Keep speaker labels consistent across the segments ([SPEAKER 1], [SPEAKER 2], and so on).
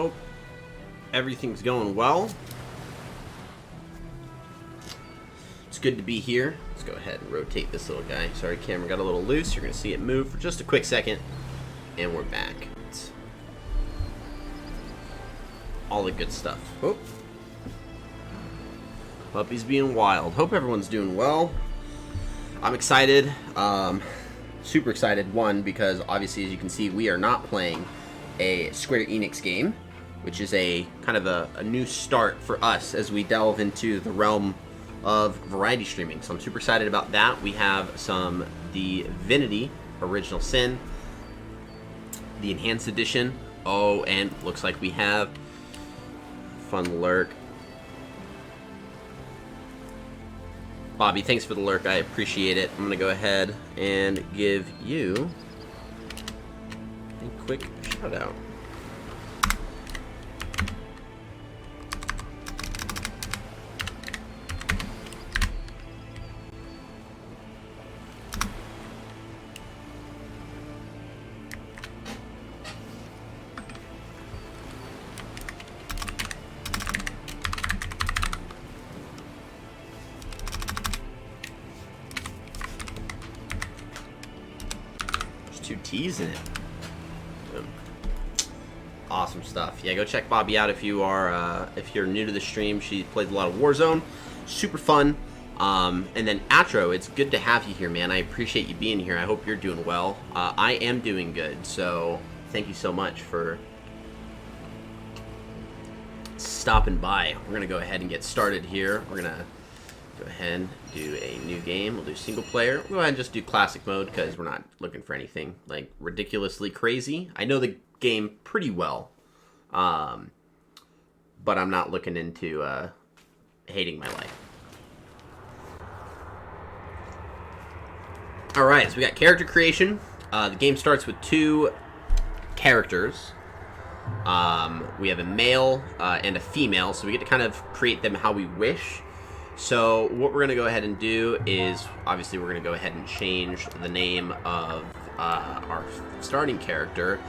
[SPEAKER 1] hope everything's going well. It's good to be here. Let's go ahead and rotate this little guy. Sorry, camera got a little loose. You're going to see it move for just a quick second. And we're back. It's all the good stuff. Oh. Puppy's being wild. Hope everyone's doing well. I'm excited. Super excited. One, because obviously, as you can see, we are not playing a Square Enix game, which is a kind of a new start for us as we delve into the realm of variety streaming. So I'm super excited about that. We have some Divinity Original Sin, the Enhanced Edition. Oh, and looks like we have fun lurk. Bobby, thanks for the lurk. I appreciate it. I'm going to go ahead and give you a quick shout out. Two T's in it. Boom. Awesome stuff. Yeah, go check Bobby out if you are if you're new to the stream. She plays a lot of Warzone. Super fun. And then Atro, it's good to have you here, man. I appreciate you being here. I hope you're doing well. I am doing good, so thank you so much for stopping by. We're gonna go ahead and get started here. We're gonna go ahead and do a new game. We'll do single player. We'll go ahead and just do classic mode because we're not looking for anything like ridiculously crazy. I know the game pretty well, but I'm not looking into hating my life. Alright, so we got character creation. The game starts with two characters. We have a male and a female, so we get to kind of create them how we wish. So what we're going to go ahead and do is, obviously we're going to go ahead and change the name of our starting character.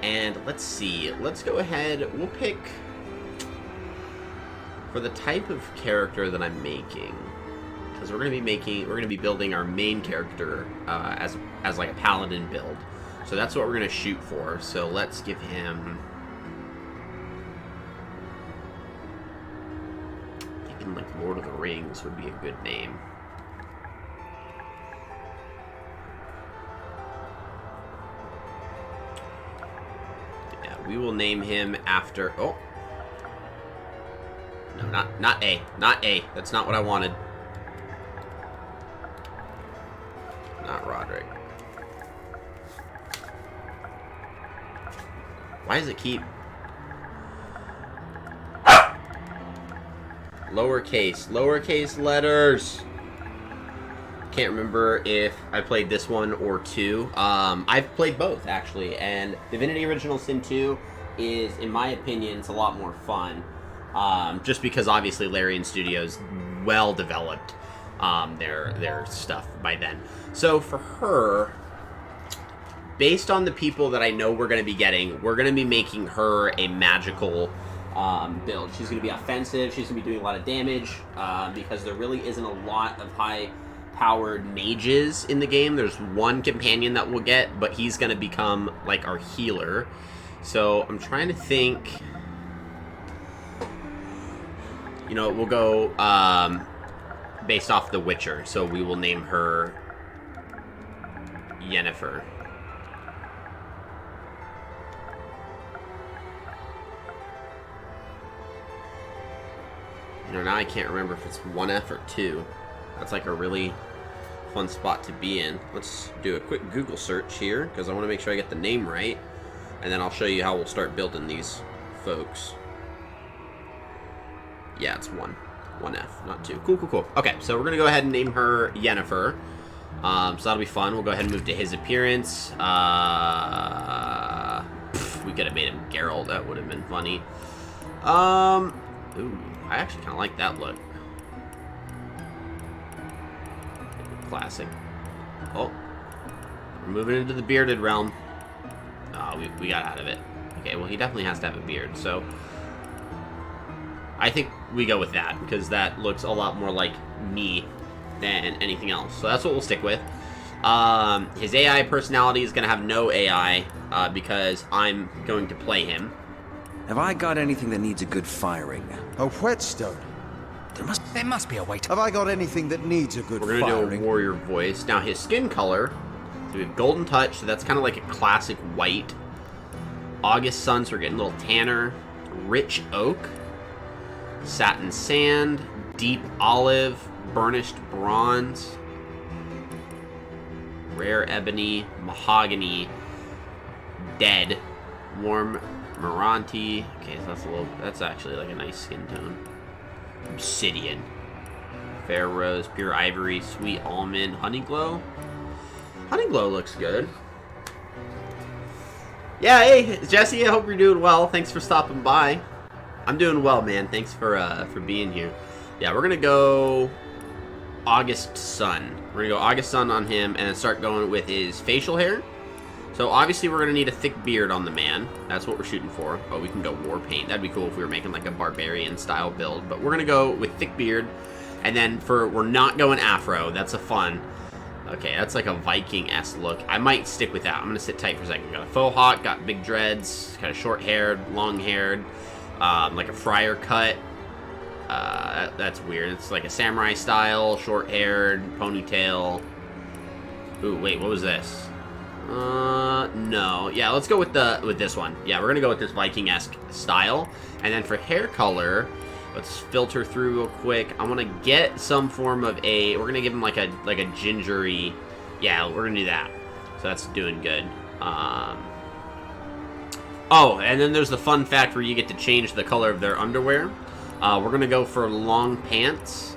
[SPEAKER 1] And let's see, let's go ahead, we'll pick, for the type of character that I'm making, because we're going to be building our main character as like a paladin build. So that's what we're going to shoot for. So let's give him, like Lord of the Rings would be a good name. Yeah, we will name him after. Oh, no, not A, not A. That's not what I wanted. Not Roderick. Why does it keep? Lowercase letters. Can't remember if I played this one or two. I've played both, actually, and Divinity Original Sin 2 is, in my opinion, it's a lot more fun. Just because, obviously, Larian Studios well developed their stuff by then. So, for her, based on the people that I know we're going to be getting, we're going to be making her a magical build. She's going to be offensive. She's going to be doing a lot of damage because there really isn't a lot of high-powered mages in the game. There's one companion that we'll get, but he's going to become like our healer. So I'm trying to think. You know, we'll go based off The Witcher. So we will name her Yennefer. You know, now I can't remember if it's 1F or 2. That's like a really fun spot to be in. Let's do a quick Google search here, because I want to make sure I get the name right. And then I'll show you how we'll start building these folks. Yeah, it's 1F, not 2. Cool. Okay, so we're going to go ahead and name her Yennefer. So that'll be fun. We'll go ahead and move to his appearance. We could have made him Geralt. That would have been funny. Ooh, I actually kind of like that look. Classic. Oh, we're moving into the bearded realm. Oh, we got out of it. Okay, well, he definitely has to have a beard, so I think we go with that, because that looks a lot more like me than anything else. So that's what we'll stick with. His AI personality is going to have no AI, because I'm going to play him.
[SPEAKER 2] Have I got anything that needs a good firing?
[SPEAKER 3] A whetstone?
[SPEAKER 2] There must be a way to...
[SPEAKER 3] Have I got anything that needs a good firing?
[SPEAKER 1] We're going to do a warrior voice. Now, his skin color, so we have golden touch, so that's kind of like a classic white. August sun, so we're getting a little tanner. Rich oak. Satin sand. Deep olive. Burnished bronze. Rare ebony. Mahogany. Dead. Warm Meranti. Okay, so that's actually like a nice skin tone. Obsidian. Fair rose. Pure ivory. Sweet almond. Honeyglow. Honeyglow looks good. Yeah, hey, Jesse, I hope you're doing well. Thanks for stopping by. I'm doing well, man. Thanks for being here. Yeah, we're going to go August Sun. We're going to go August Sun on him and then start going with his facial hair. So, obviously, we're going to need a thick beard on the man. That's what we're shooting for. Oh, we can go war paint. That'd be cool if we were making, like, a barbarian-style build. But we're going to go with thick beard. And then we're not going afro. That's a fun... Okay, that's like a Viking-esque look. I might stick with that. I'm going to sit tight for a second. Got a faux hawk, got big dreads, kind of short-haired, long-haired, like a friar cut. That's weird. It's like a samurai style, short-haired, ponytail. Ooh, wait, what was this? No. Yeah, let's go with this one. Yeah, we're going to go with this Viking-esque style. And then for hair color... Let's filter through real quick. I want to get some form of we're going to give him like a gingery... Yeah, we're going to do that. So that's doing good. Oh, and then there's the fun fact where you get to change the color of their underwear. We're going to go for long pants.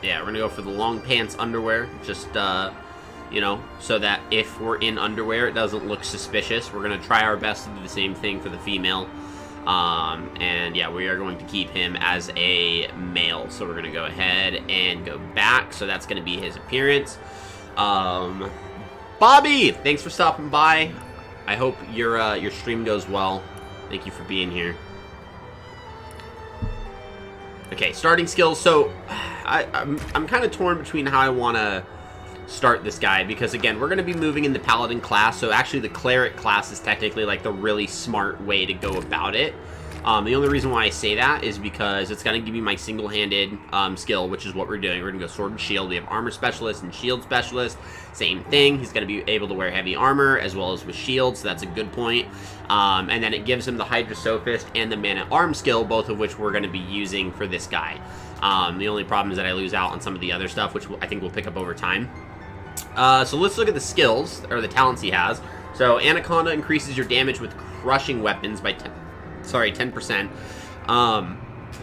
[SPEAKER 1] Yeah, we're going to go for the long pants underwear. Just, you know, so that if we're in underwear, it doesn't look suspicious. We're going to try our best to do the same thing for the female. And yeah, we are going to keep him as a male. So we're going to go ahead and go back. So that's going to be his appearance. Bobby, thanks for stopping by. I hope your stream goes well. Thank you for being here. Okay, starting skills. So I'm kind of torn between how I want to start this guy, because again, we're going to be moving in the Paladin class, so actually the Cleric class is technically like the really smart way to go about it. The only reason why I say that is because it's going to give me my single-handed skill, which is what we're doing. We're going to go Sword and Shield. We have Armor Specialist and Shield Specialist. Same thing. He's going to be able to wear heavy armor as well as with shield, so that's a good point. And then it gives him the Hydra Sophist and the Man-at-Arms skill, both of which we're going to be using for this guy. The only problem is that I lose out on some of the other stuff, which I think we'll pick up over time. So let's look at the skills, or the talents he has. So Anaconda increases your damage with crushing weapons by 10%.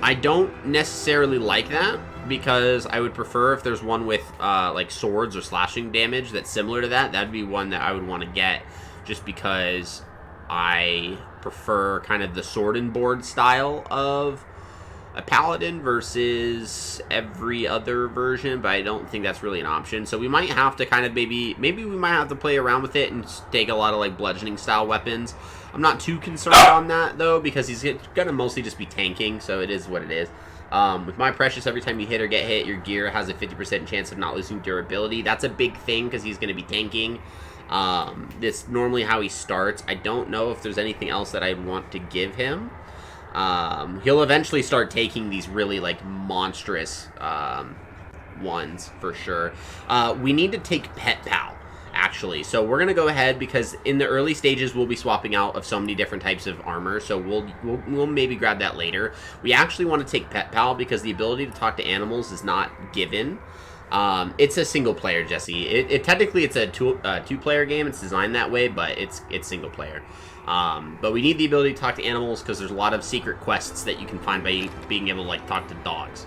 [SPEAKER 1] I don't necessarily like that, because I would prefer if there's one with like swords or slashing damage that's similar to that. That'd be one that I would want to get, just because I prefer kind of the sword and board style of a paladin versus every other version, but I don't think that's really an option. So we might have to kind of maybe we might have to play around with it and take a lot of like bludgeoning style weapons. I'm not too concerned on that though, because he's gonna mostly just be tanking, so it is what it is. With My Precious, every time you hit or get hit, your gear has a 50% chance of not losing durability. That's a big thing because he's gonna be tanking. This normally how he starts. I don't know if there's anything else that I'd want to give him. He'll eventually start taking these really, like, monstrous, ones, for sure. We need to take Pet Pal, actually. So we're going to go ahead, because in the early stages, we'll be swapping out of so many different types of armor, so we'll maybe grab that later. We actually want to take Pet Pal, because the ability to talk to animals is not given. It's a single player, Jesse. Technically, it's a two-player game. It's designed that way, but it's single player. But we need the ability to talk to animals, because there's a lot of secret quests that you can find by being able to, like, talk to dogs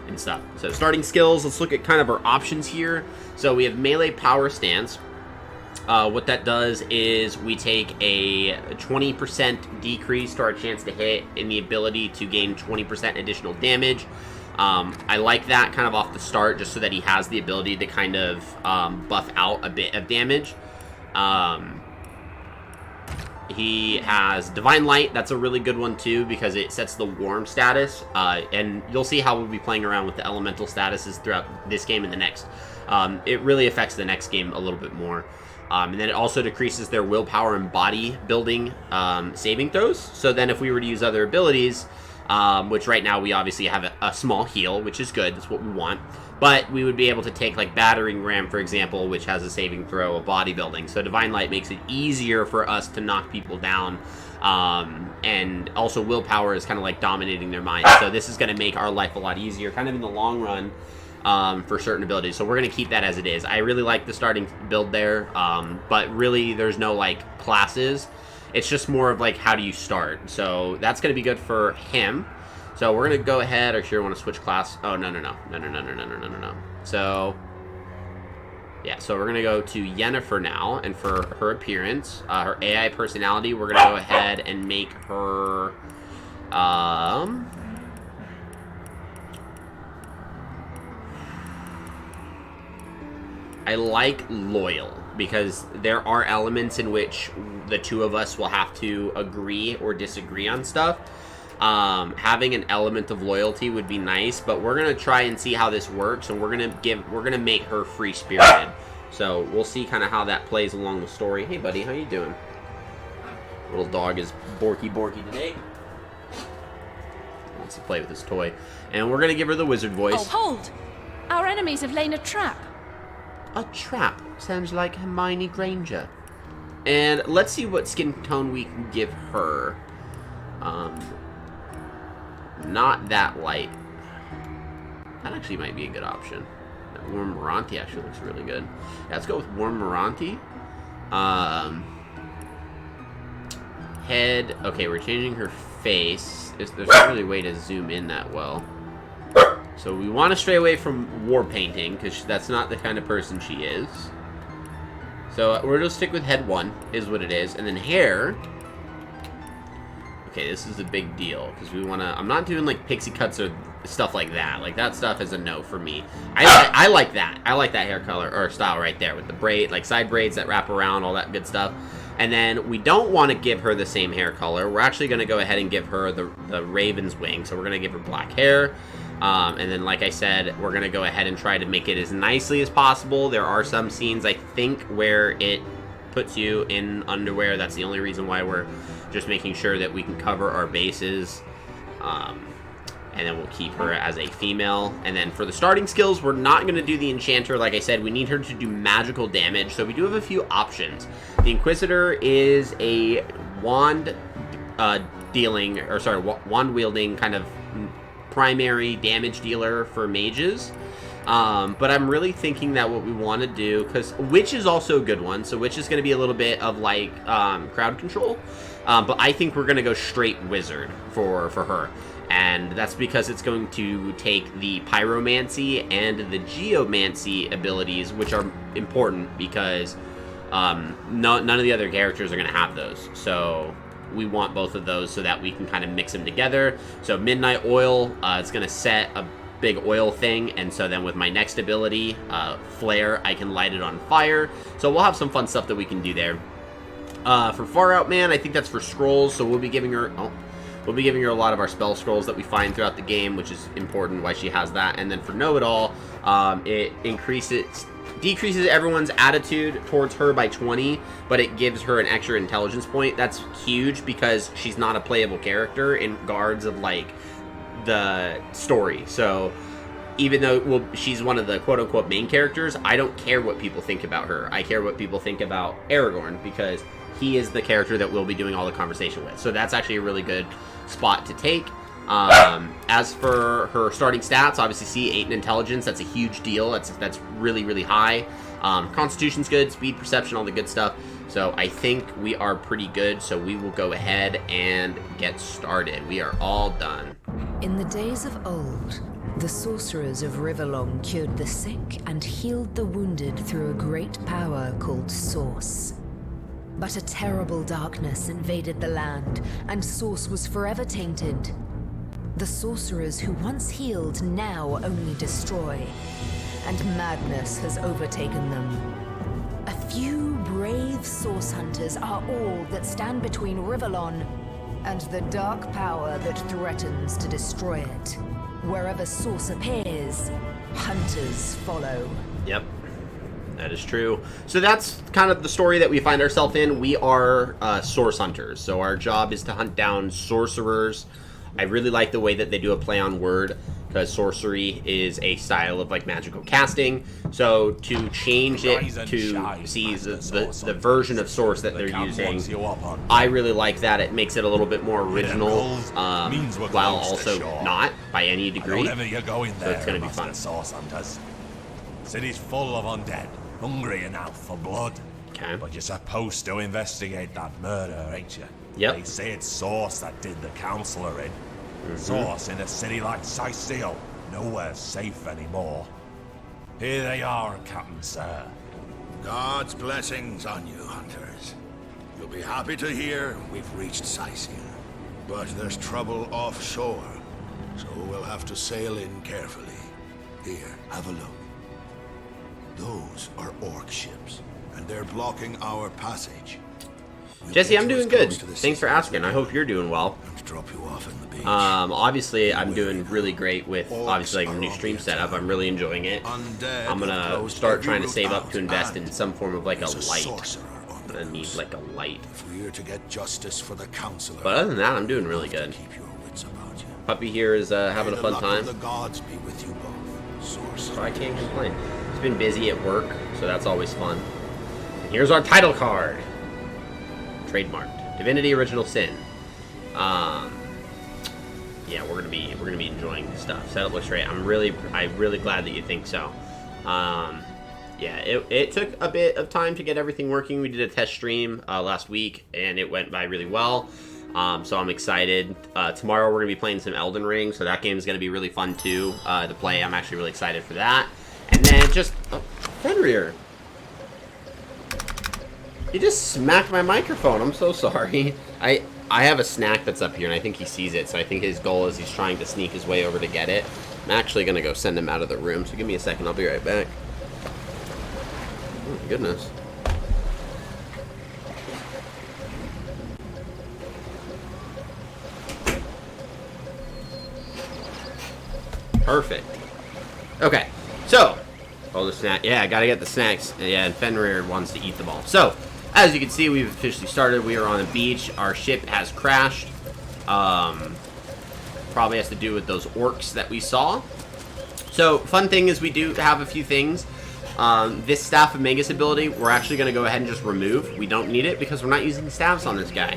[SPEAKER 1] and stuff. So starting skills, let's look at kind of our options here. So we have melee power stance. What that does is we take a 20% decrease to our chance to hit and the ability to gain 20% additional damage. I like that kind of off the start, just so that he has the ability to kind of buff out a bit of damage. He has Divine Light. That's a really good one too because it sets the warm status. And you'll see how we'll be playing around with the elemental statuses throughout this game and the next. It really affects the next game a little bit more. And then it also decreases their willpower and body building saving throws. So then if we were to use other abilities, which right now we obviously have a small heal, which is good. That's what we want. But we would be able to take like Battering Ram, for example, which has a saving throw of bodybuilding. So Divine Light makes it easier for us to knock people down. And also willpower is kind of like dominating their mind. So this is going to make our life a lot easier, kind of in the long run, for certain abilities. So we're going to keep that as it is. I really like the starting build there, but really there's no like classes. It's just more of like, how do you start? So that's going to be good for him. So we're going to go ahead. Or sure, want to switch class? Oh, no. So, yeah, so we're going to go to Yennefer now. And for her appearance, her AI personality, we're going to go ahead and make her... I like loyal, because there are elements in which the two of us will have to agree or disagree on stuff. Having an element of loyalty would be nice, but we're gonna try and see how this works, and we're gonna make her free spirited. So we'll see kind of how that plays along the story. Hey buddy, how you doing? Little dog is borky today. Wants to play with his toy. And we're gonna give her the wizard voice.
[SPEAKER 4] Oh, hold! Our enemies have laid a trap.
[SPEAKER 1] A trap. Sounds like Hermione Granger. And let's see what skin tone we can give her. Not that light. That actually might be a good option. That Warm Moranti actually looks really good. Yeah, let's go with Warm Moranti. Head. Okay, we're changing her face. There's not really a way to zoom in that well. So we want to stray away from war painting, because that's not the kind of person she is. So we're going to stick with head 1, is what it is. And then hair. Okay, this is a big deal, because we want to... I'm not doing, like, pixie cuts or stuff like that. Like, that stuff is a no for me. I like that. I like that hair color, or style right there, with the braid, like, side braids that wrap around, all that good stuff. And then we don't want to give her the same hair color. We're actually going to go ahead and give her the raven's wing. So we're going to give her black hair. And then, like I said, we're going to go ahead and try to make it as nicely as possible. There are some scenes, I think, where it puts you in underwear. That's the only reason why we're just making sure that we can cover our bases. And then we'll keep her as a female. And then for the starting skills, we're not going to do the Enchanter. Like I said, we need her to do magical damage. So we do have a few options. The Inquisitor is a wand wand-wielding kind of primary damage dealer for mages. But I'm really thinking that what we want to do, because Witch is also a good one. So Witch is going to be a little bit of like crowd control. But I think we're going to go straight Wizard for her. And that's because it's going to take the Pyromancy and the Geomancy abilities, which are important because none of the other characters are going to have those. So we want both of those so that we can kind of mix them together. So Midnight Oil, it's going to set a big oil thing, and so then with my next ability, Flare, I can light it on fire. So we'll have some fun stuff that we can do there. For Far Out Man, I think that's for scrolls, so we'll be giving her... We'll be giving her a lot of our spell scrolls that we find throughout the game, which is important why she has that. And then for Know-It-All, it decreases everyone's attitude towards her by 20, but it gives her an extra intelligence point. That's huge because she's not a playable character in regards of like the story. So even though she's one of the quote-unquote main characters, I don't care what people think about her. I care what people think about Aragorn because he is the character that we'll be doing all the conversation with. So that's actually a really good spot to take. As for her starting stats, obviously C8 in intelligence, that's a huge deal. That's really, really high. Constitution's good, speed, perception, all the good stuff. So I think we are pretty good. So we will go ahead and get started. We are all done.
[SPEAKER 5] In the days of old, the sorcerers of Riverlong cured the sick and healed the wounded through a great power called Source. But a terrible darkness invaded the land, and Source was forever tainted. The sorcerers who once healed now only destroy, and madness has overtaken them. A few brave brave source hunters are all that stand between Rivellon and the dark power that threatens to destroy it. Wherever source appears, hunters follow.
[SPEAKER 1] Yep. That is true. So that's kind of the story that we find ourselves in. We are source hunters. So our job is to hunt down sorcerers. I really like the way that they do a play on word, because sorcery is a style of like magical casting. So to change it to see the version of source that they're using, I really like that. It makes it a little bit more original, while also not by any degree. So it's going to be fun.
[SPEAKER 6] City's full of undead, hungry enough for blood.
[SPEAKER 1] Okay.
[SPEAKER 6] But you're supposed to investigate that murder, ain't you?
[SPEAKER 1] Yep.
[SPEAKER 6] They say it's Source that did the Counselor in. Source in a city like Sicil, nowhere's safe anymore. Here they are, Captain Sir.
[SPEAKER 7] God's blessings on you, hunters. You'll be happy to hear we've reached Sicil. But there's trouble offshore, so we'll have to sail in carefully. Here, have a look. Those are orc ships, and they're blocking our passage.
[SPEAKER 1] Jesse, I'm doing good. Thanks for asking. I hope you're doing well.
[SPEAKER 7] Drop you off in the beach.
[SPEAKER 1] Obviously, I'm doing really great with, obviously, like, a new stream setup. I'm really enjoying it. I'm gonna start trying to save up to invest in some form of, like, a light. I need, like, a light.
[SPEAKER 7] We're to get justice for the Counselor.
[SPEAKER 1] But other than that, I'm doing really good. Puppy here is having a fun time.
[SPEAKER 7] The gods be with you both.
[SPEAKER 1] So I can't complain. It's been busy at work, so that's always fun. And here's our title card. Trademarked. Divinity Original Sin. Yeah, we're gonna be enjoying this stuff. Setup looks great. I'm really glad that you think so. Yeah, it took a bit of time to get everything working. We did a test stream last week, and it went by really well. So I'm excited. Tomorrow we're gonna be playing some Elden Ring, so that game is gonna be really fun too to play. I'm actually really excited for that. And then just Fenrir. He just smacked my microphone. I'm so sorry. I have a snack that's up here, and I think he sees it, so I think his goal is he's trying to sneak his way over to get it. I'm actually going to go send him out of the room, so give me a second. I'll be right back. Oh, my goodness. Perfect. Okay, so, the snack. Yeah, I gotta get the snacks. Yeah, and Fenrir wants to eat them all. So, as you can see, we've officially started. We are on a beach. Our ship has crashed. Probably has to do with those orcs that we saw. So, fun thing is we do have a few things. This Staff of Magus ability, we're actually going to go ahead and just remove. We don't need it because we're not using staffs on this guy.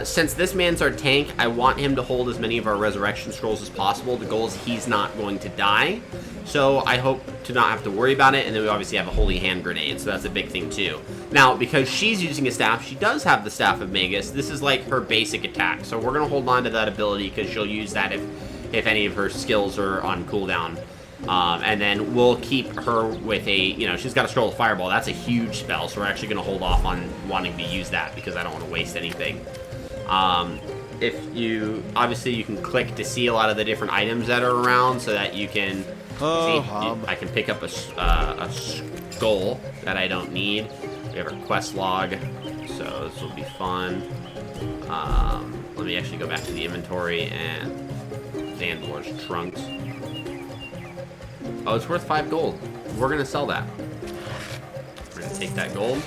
[SPEAKER 1] Since this man's our tank, I want him to hold as many of our resurrection scrolls as possible. The goal is he's not going to die. So I hope to not have to worry about it. And then we obviously have a holy hand grenade, so that's a big thing too. Now, because she's using a staff, she does have the Staff of Magus. This is like her basic attack. So we're going to hold on to that ability because she'll use that if any of her skills are on cooldown. And then we'll keep her with a, she's got a Scroll of Fireball. That's a huge spell, so we're actually going to hold off on wanting to use that because I don't want to waste anything. If you, obviously you can click to see a lot of the different items that are around so that you can, I can pick up a skull that I don't need. We have our quest log, so this will be fun. Let me actually go back to the inventory and Xandor's trunks. Oh, it's worth 5 gold. We're gonna sell that. We're gonna take that gold.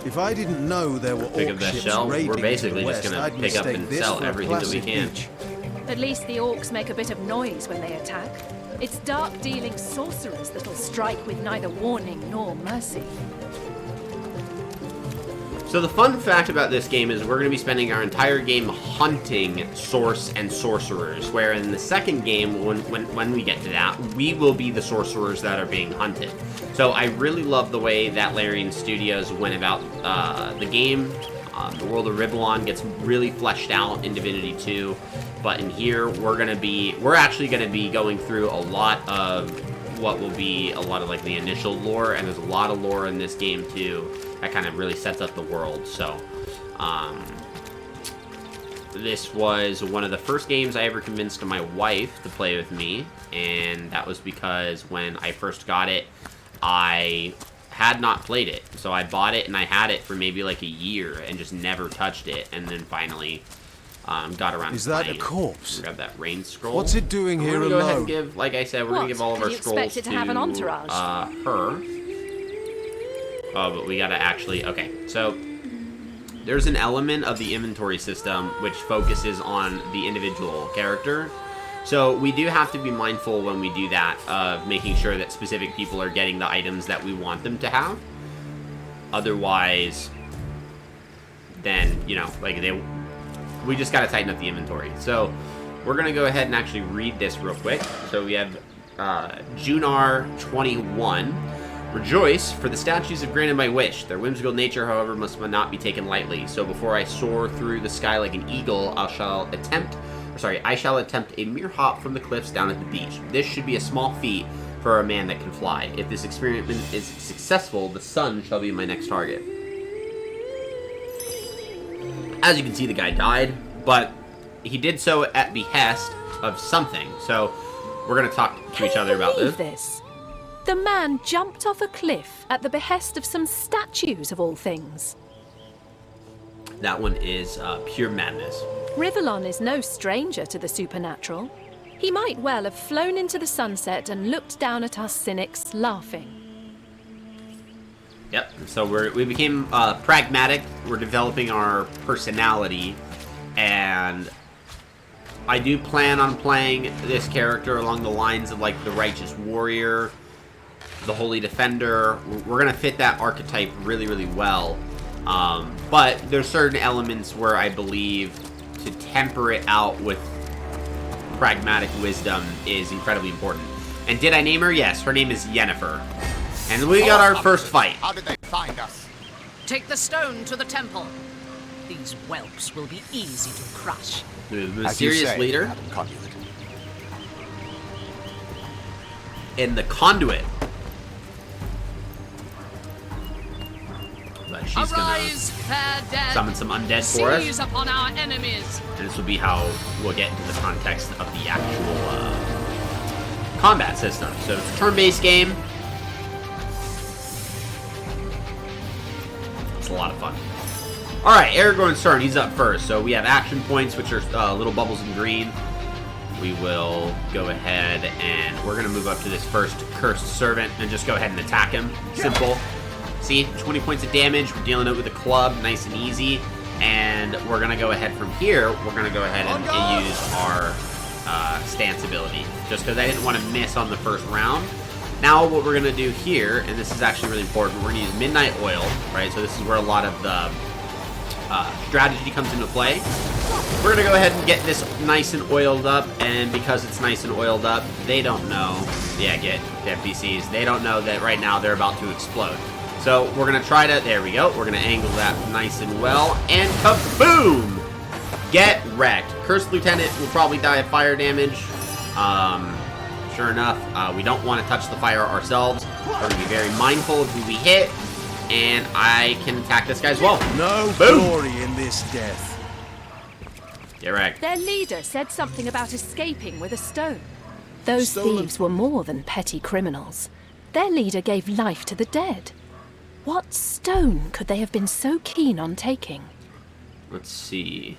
[SPEAKER 3] If I didn't know there were
[SPEAKER 1] Pick up
[SPEAKER 3] orc
[SPEAKER 1] that
[SPEAKER 3] ships
[SPEAKER 1] shell.
[SPEAKER 3] raiding
[SPEAKER 1] We're
[SPEAKER 3] to
[SPEAKER 1] basically
[SPEAKER 3] the
[SPEAKER 1] just
[SPEAKER 3] west,
[SPEAKER 1] gonna
[SPEAKER 3] I'd
[SPEAKER 1] pick up
[SPEAKER 3] mistake
[SPEAKER 1] and
[SPEAKER 3] this
[SPEAKER 1] sell
[SPEAKER 3] for a
[SPEAKER 1] everything that we
[SPEAKER 3] placid
[SPEAKER 1] can.
[SPEAKER 3] beach.
[SPEAKER 4] At least the orcs make a bit of noise when they attack. It's dark-dealing sorcerers that'll strike with neither warning nor mercy.
[SPEAKER 1] So the fun fact about this game is we're going to be spending our entire game hunting source and sorcerers, where in the second game, when we get to that, we will be the sorcerers that are being hunted. So I really love the way that Larian Studios went about the game. The world of Rivellon gets really fleshed out in Divinity 2, but in here we're actually going to be going through a lot of what will be a lot of like the initial lore, and there's a lot of lore in this game too that kind of really sets up the world. So this was one of the first games I ever convinced my wife to play with me, and that was because when I first got it, I had not played it. So I bought it, and I had it for maybe like a year, and just never touched it. And then finally got around
[SPEAKER 3] Is
[SPEAKER 1] to
[SPEAKER 3] that
[SPEAKER 1] playing
[SPEAKER 3] a corpse?
[SPEAKER 1] Grab that rain scroll.
[SPEAKER 3] What's it doing
[SPEAKER 1] We're
[SPEAKER 3] here
[SPEAKER 1] gonna go ahead and
[SPEAKER 3] alone?
[SPEAKER 1] give, like I said, we're gonna give all of our
[SPEAKER 4] You
[SPEAKER 1] scrolls
[SPEAKER 4] expect it to have an entourage?
[SPEAKER 1] her. Oh, but we gotta actually... Okay, so there's an element of the inventory system which focuses on the individual character. So we do have to be mindful when we do that of making sure that specific people are getting the items that we want them to have. Otherwise, then, you know, like we just gotta tighten up the inventory. So we're gonna go ahead and actually read this real quick. So we have Junar 21. Rejoice, for the statues have granted my wish. Their whimsical nature, however, must not be taken lightly. So before I soar through the sky like an eagle, I shall attempt a mere hop from the cliffs down at the beach. This should be a small feat for a man that can fly. If this experiment is successful, the sun shall be my next target. As you can see, the guy died, but he did so at behest of something. So we're going to talk to each other about
[SPEAKER 4] this. The man jumped off a cliff at the behest of some statues, of all things.
[SPEAKER 1] That one is pure madness.
[SPEAKER 4] Rivellon is no stranger to the supernatural. He might well have flown into the sunset and looked down at us cynics, laughing.
[SPEAKER 1] Yep, so we became pragmatic. We're developing our personality, and I do plan on playing this character along the lines of like the righteous warrior, the holy defender. We're gonna fit that archetype really, really well. But there's certain elements where I believe to temper it out with pragmatic wisdom is incredibly important. And did I name her? Yes, her name is Yennefer. And we got our first fight.
[SPEAKER 8] How did they find us?
[SPEAKER 9] Take the stone to the temple. These whelps will be easy to crush.
[SPEAKER 1] The mysterious leader. In the conduit. But she's
[SPEAKER 9] Arise, fair dead.
[SPEAKER 1] summon some undead for us.
[SPEAKER 9] Seize upon our enemies.
[SPEAKER 1] And this will be how we'll get into the context of the actual combat system. So it's a turn-based game. It's a lot of fun. Alright, Aragorn's turn. He's up first. So we have action points, which are little bubbles in green. We will go ahead and we're going to move up to this first cursed servant and just go ahead and attack him. Simple. See, 20 points of damage. We're dealing it with a club, nice and easy. And we're going to go ahead from here. We're going to go ahead and use our stance ability. Just because I didn't want to miss on the first round. Now what we're going to do here, and this is actually really important, we're going to use Midnight Oil, right? So this is where a lot of the strategy comes into play. We're going to go ahead and get this nice and oiled up, and because it's nice and oiled up, they don't know. Yeah, get NPCs. They don't know that right now they're about to explode. So we're going to try to, there we go, we're going to angle that nice and well, and kaboom! Get wrecked. Cursed Lieutenant will probably die of fire damage. Sure enough, we don't want to touch the fire ourselves. We're going to be very mindful of who we hit, and I can attack this guy as well.
[SPEAKER 3] No
[SPEAKER 1] Boom.
[SPEAKER 3] glory in this death.
[SPEAKER 1] Get wrecked.
[SPEAKER 4] Their leader said something about escaping with a stone. Those
[SPEAKER 3] Stolen.
[SPEAKER 4] thieves were more than petty criminals. Their leader gave life to the dead. What stone could they have been so keen on taking?
[SPEAKER 1] Let's see.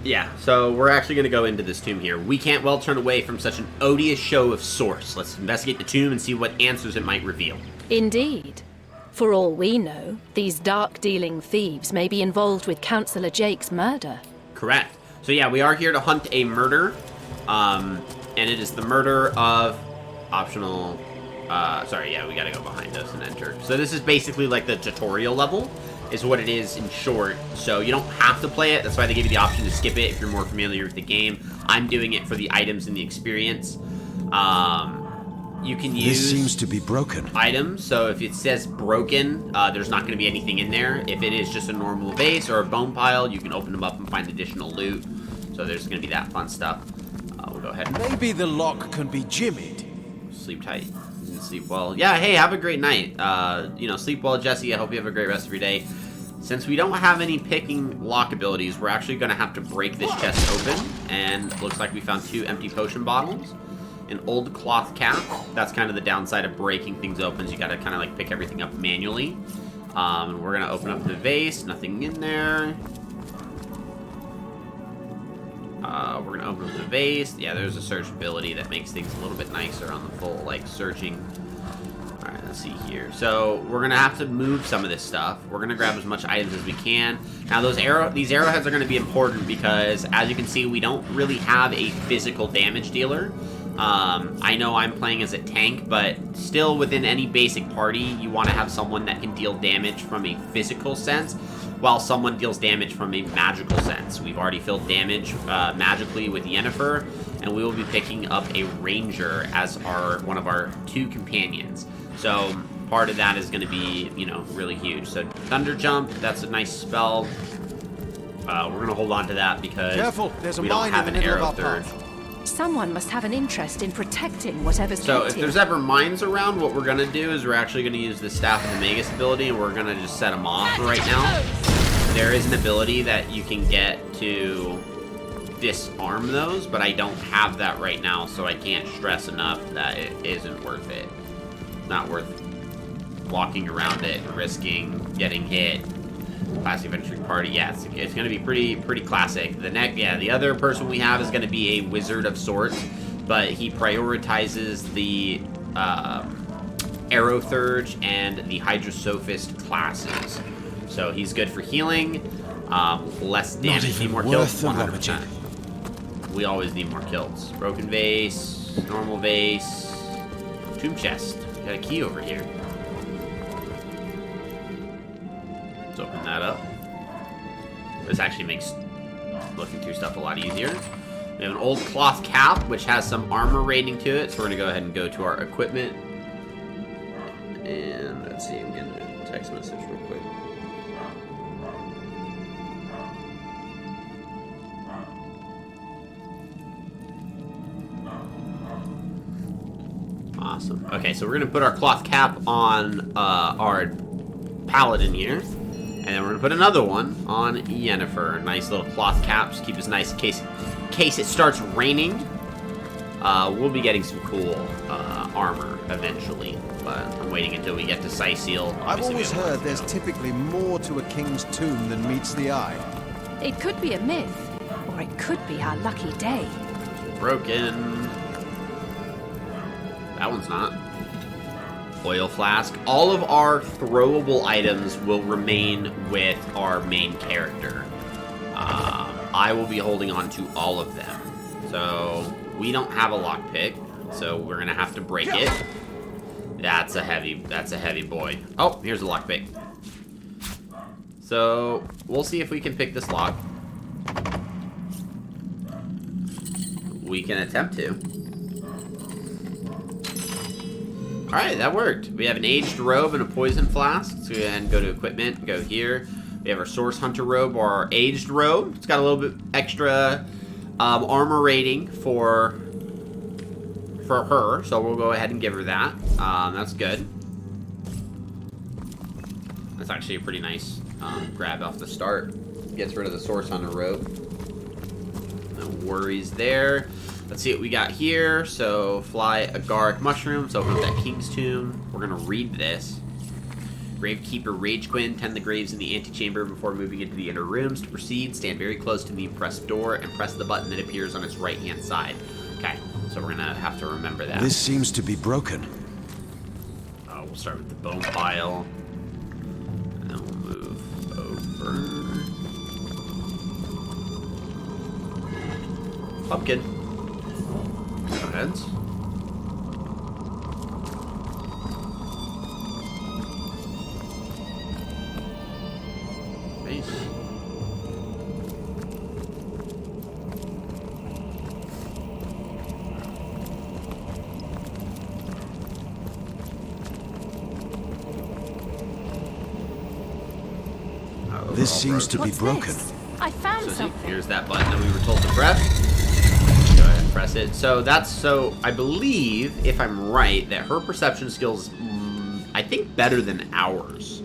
[SPEAKER 1] Yeah, so we're actually going to go into this tomb here. We can't well turn away from such an odious show of source. Let's investigate the tomb and see what answers it might reveal.
[SPEAKER 4] Indeed. For all we know, these dark-dealing thieves may be involved with Councillor Jake's murder.
[SPEAKER 1] Correct. So yeah, we are here to hunt a murder. And it is the murder of optional... sorry, yeah, we gotta go behind us and enter. So this is basically like the tutorial level, is what it is in short. So you don't have to play it. That's why they give you the option to skip it if you're more familiar with the game. I'm doing it for the items and the experience. You can use...
[SPEAKER 3] This seems to be broken.
[SPEAKER 1] items, so if it says broken, there's not going to be anything in there. If it is just a normal base or a bone pile, you can open them up and find additional loot. So there's going to be that fun stuff. We'll go ahead and
[SPEAKER 3] Maybe the lock can be jimmied.
[SPEAKER 1] sleep tight and sleep well. Yeah, hey, have a great night. You know, sleep well, Jesse. I hope you have a great rest of your day. Since we don't have any picking lock abilities, we're actually going to have to break this chest open. And it looks like we found 2 empty potion bottles. an old cloth cap. That's kind of the downside of breaking things open. Is you got to kind of like pick everything up manually. We're gonna open up the vase. Nothing in there. We're gonna open up the vase. Yeah, there's a search ability that makes things a little bit nicer on the full like searching. All right, let's see here. So we're gonna have to move some of this stuff. We're gonna grab as much items as we can. Now these arrowheads are gonna be important because, as you can see, we don't really have a physical damage dealer. I know I'm playing as a tank, but still within any basic party, you want to have someone that can deal damage from a physical sense, while someone deals damage from a magical sense. We've already filled damage magically with Yennefer, and we will be picking up a ranger as one of our 2 companions. So part of that is going to be, you know, really huge. So Thunder Jump, that's a nice spell. We're going to hold on to that because
[SPEAKER 3] Careful, there's a
[SPEAKER 1] we don't
[SPEAKER 3] mine
[SPEAKER 1] have
[SPEAKER 3] in
[SPEAKER 1] an
[SPEAKER 3] the middle
[SPEAKER 1] arrow
[SPEAKER 3] of our
[SPEAKER 1] third.
[SPEAKER 3] path.
[SPEAKER 4] Someone must have an interest in protecting whatever's
[SPEAKER 1] So
[SPEAKER 4] kept
[SPEAKER 1] if
[SPEAKER 4] here.
[SPEAKER 1] there's ever mines around, what we're going to do is we're actually going to use the Staff of the Magus ability, and we're going to just set them off right now. There is an ability that you can get to disarm those, but I don't have that right now, so I can't stress enough that it isn't worth it. Not worth walking around it, risking getting hit. Classic Adventuring Party, yeah, it's going to be pretty classic. The other person we have is going to be a Wizard of Sorts, but he prioritizes the Arrow Thurge and the Hydrosophist classes. So he's good for healing, less damage.
[SPEAKER 3] Not even
[SPEAKER 1] Need more
[SPEAKER 3] worth
[SPEAKER 1] kills,
[SPEAKER 3] the
[SPEAKER 1] 100%. We always need more kills. Broken vase, normal vase, tomb chest. Got a key over here. Let's open that up. This actually makes looking through stuff a lot easier. We have an old cloth cap, which has some armor rating to it, so we're going to go ahead and go to our equipment. And let's see, I'm getting a text message real quick. Awesome. Okay, so we're going to put our cloth cap on our paladin here. And then we're going to put another one on Yennefer. Nice little cloth caps. Keep us nice in case it starts raining. We'll be getting some cool armor eventually. But I'm waiting until we get to Syceal.
[SPEAKER 3] I've
[SPEAKER 1] Obviously,
[SPEAKER 3] always
[SPEAKER 1] we have
[SPEAKER 3] heard there's typically more to a king's tomb than meets the eye.
[SPEAKER 4] It could be a myth, or it could be our lucky day.
[SPEAKER 1] broken. That one's not. Oil flask. All of our throwable items will remain with our main character. I will be holding on to all of them. So we don't have a lockpick, so we're gonna have to break it. That's a heavy boy. Oh, here's a lockpick. So we'll see if we can pick this lock. We can attempt to. Alright, that worked. We have an aged robe and a poison flask. Let's go ahead and go to equipment, go here. We have our Source Hunter robe or our aged robe. It's got a little bit extra armor rating for her, so we'll go ahead and give her that. That's good. That's actually a pretty nice grab off the start. Gets rid of the Source Hunter robe. No worries there. Let's see what we got here. So, fly agaric mushrooms. Open up that King's Tomb. We're going to read this. Gravekeeper Ragequin. Tend the graves in the antechamber before moving into the inner rooms. To proceed, stand very close to the impressed door and press the button that appears on its right-hand side. Okay, so we're going to have to remember that.
[SPEAKER 3] This seems to be broken.
[SPEAKER 1] We'll start with the bone pile. And then we'll move over. Pumpkin. Heads. Nice.
[SPEAKER 3] This seems to be
[SPEAKER 4] What's
[SPEAKER 3] broken.
[SPEAKER 4] this? I found
[SPEAKER 1] So
[SPEAKER 4] something.
[SPEAKER 1] here's that button that we were told to press. Go ahead and press it. So I believe, if I'm right, that her perception skills, I think, better than ours.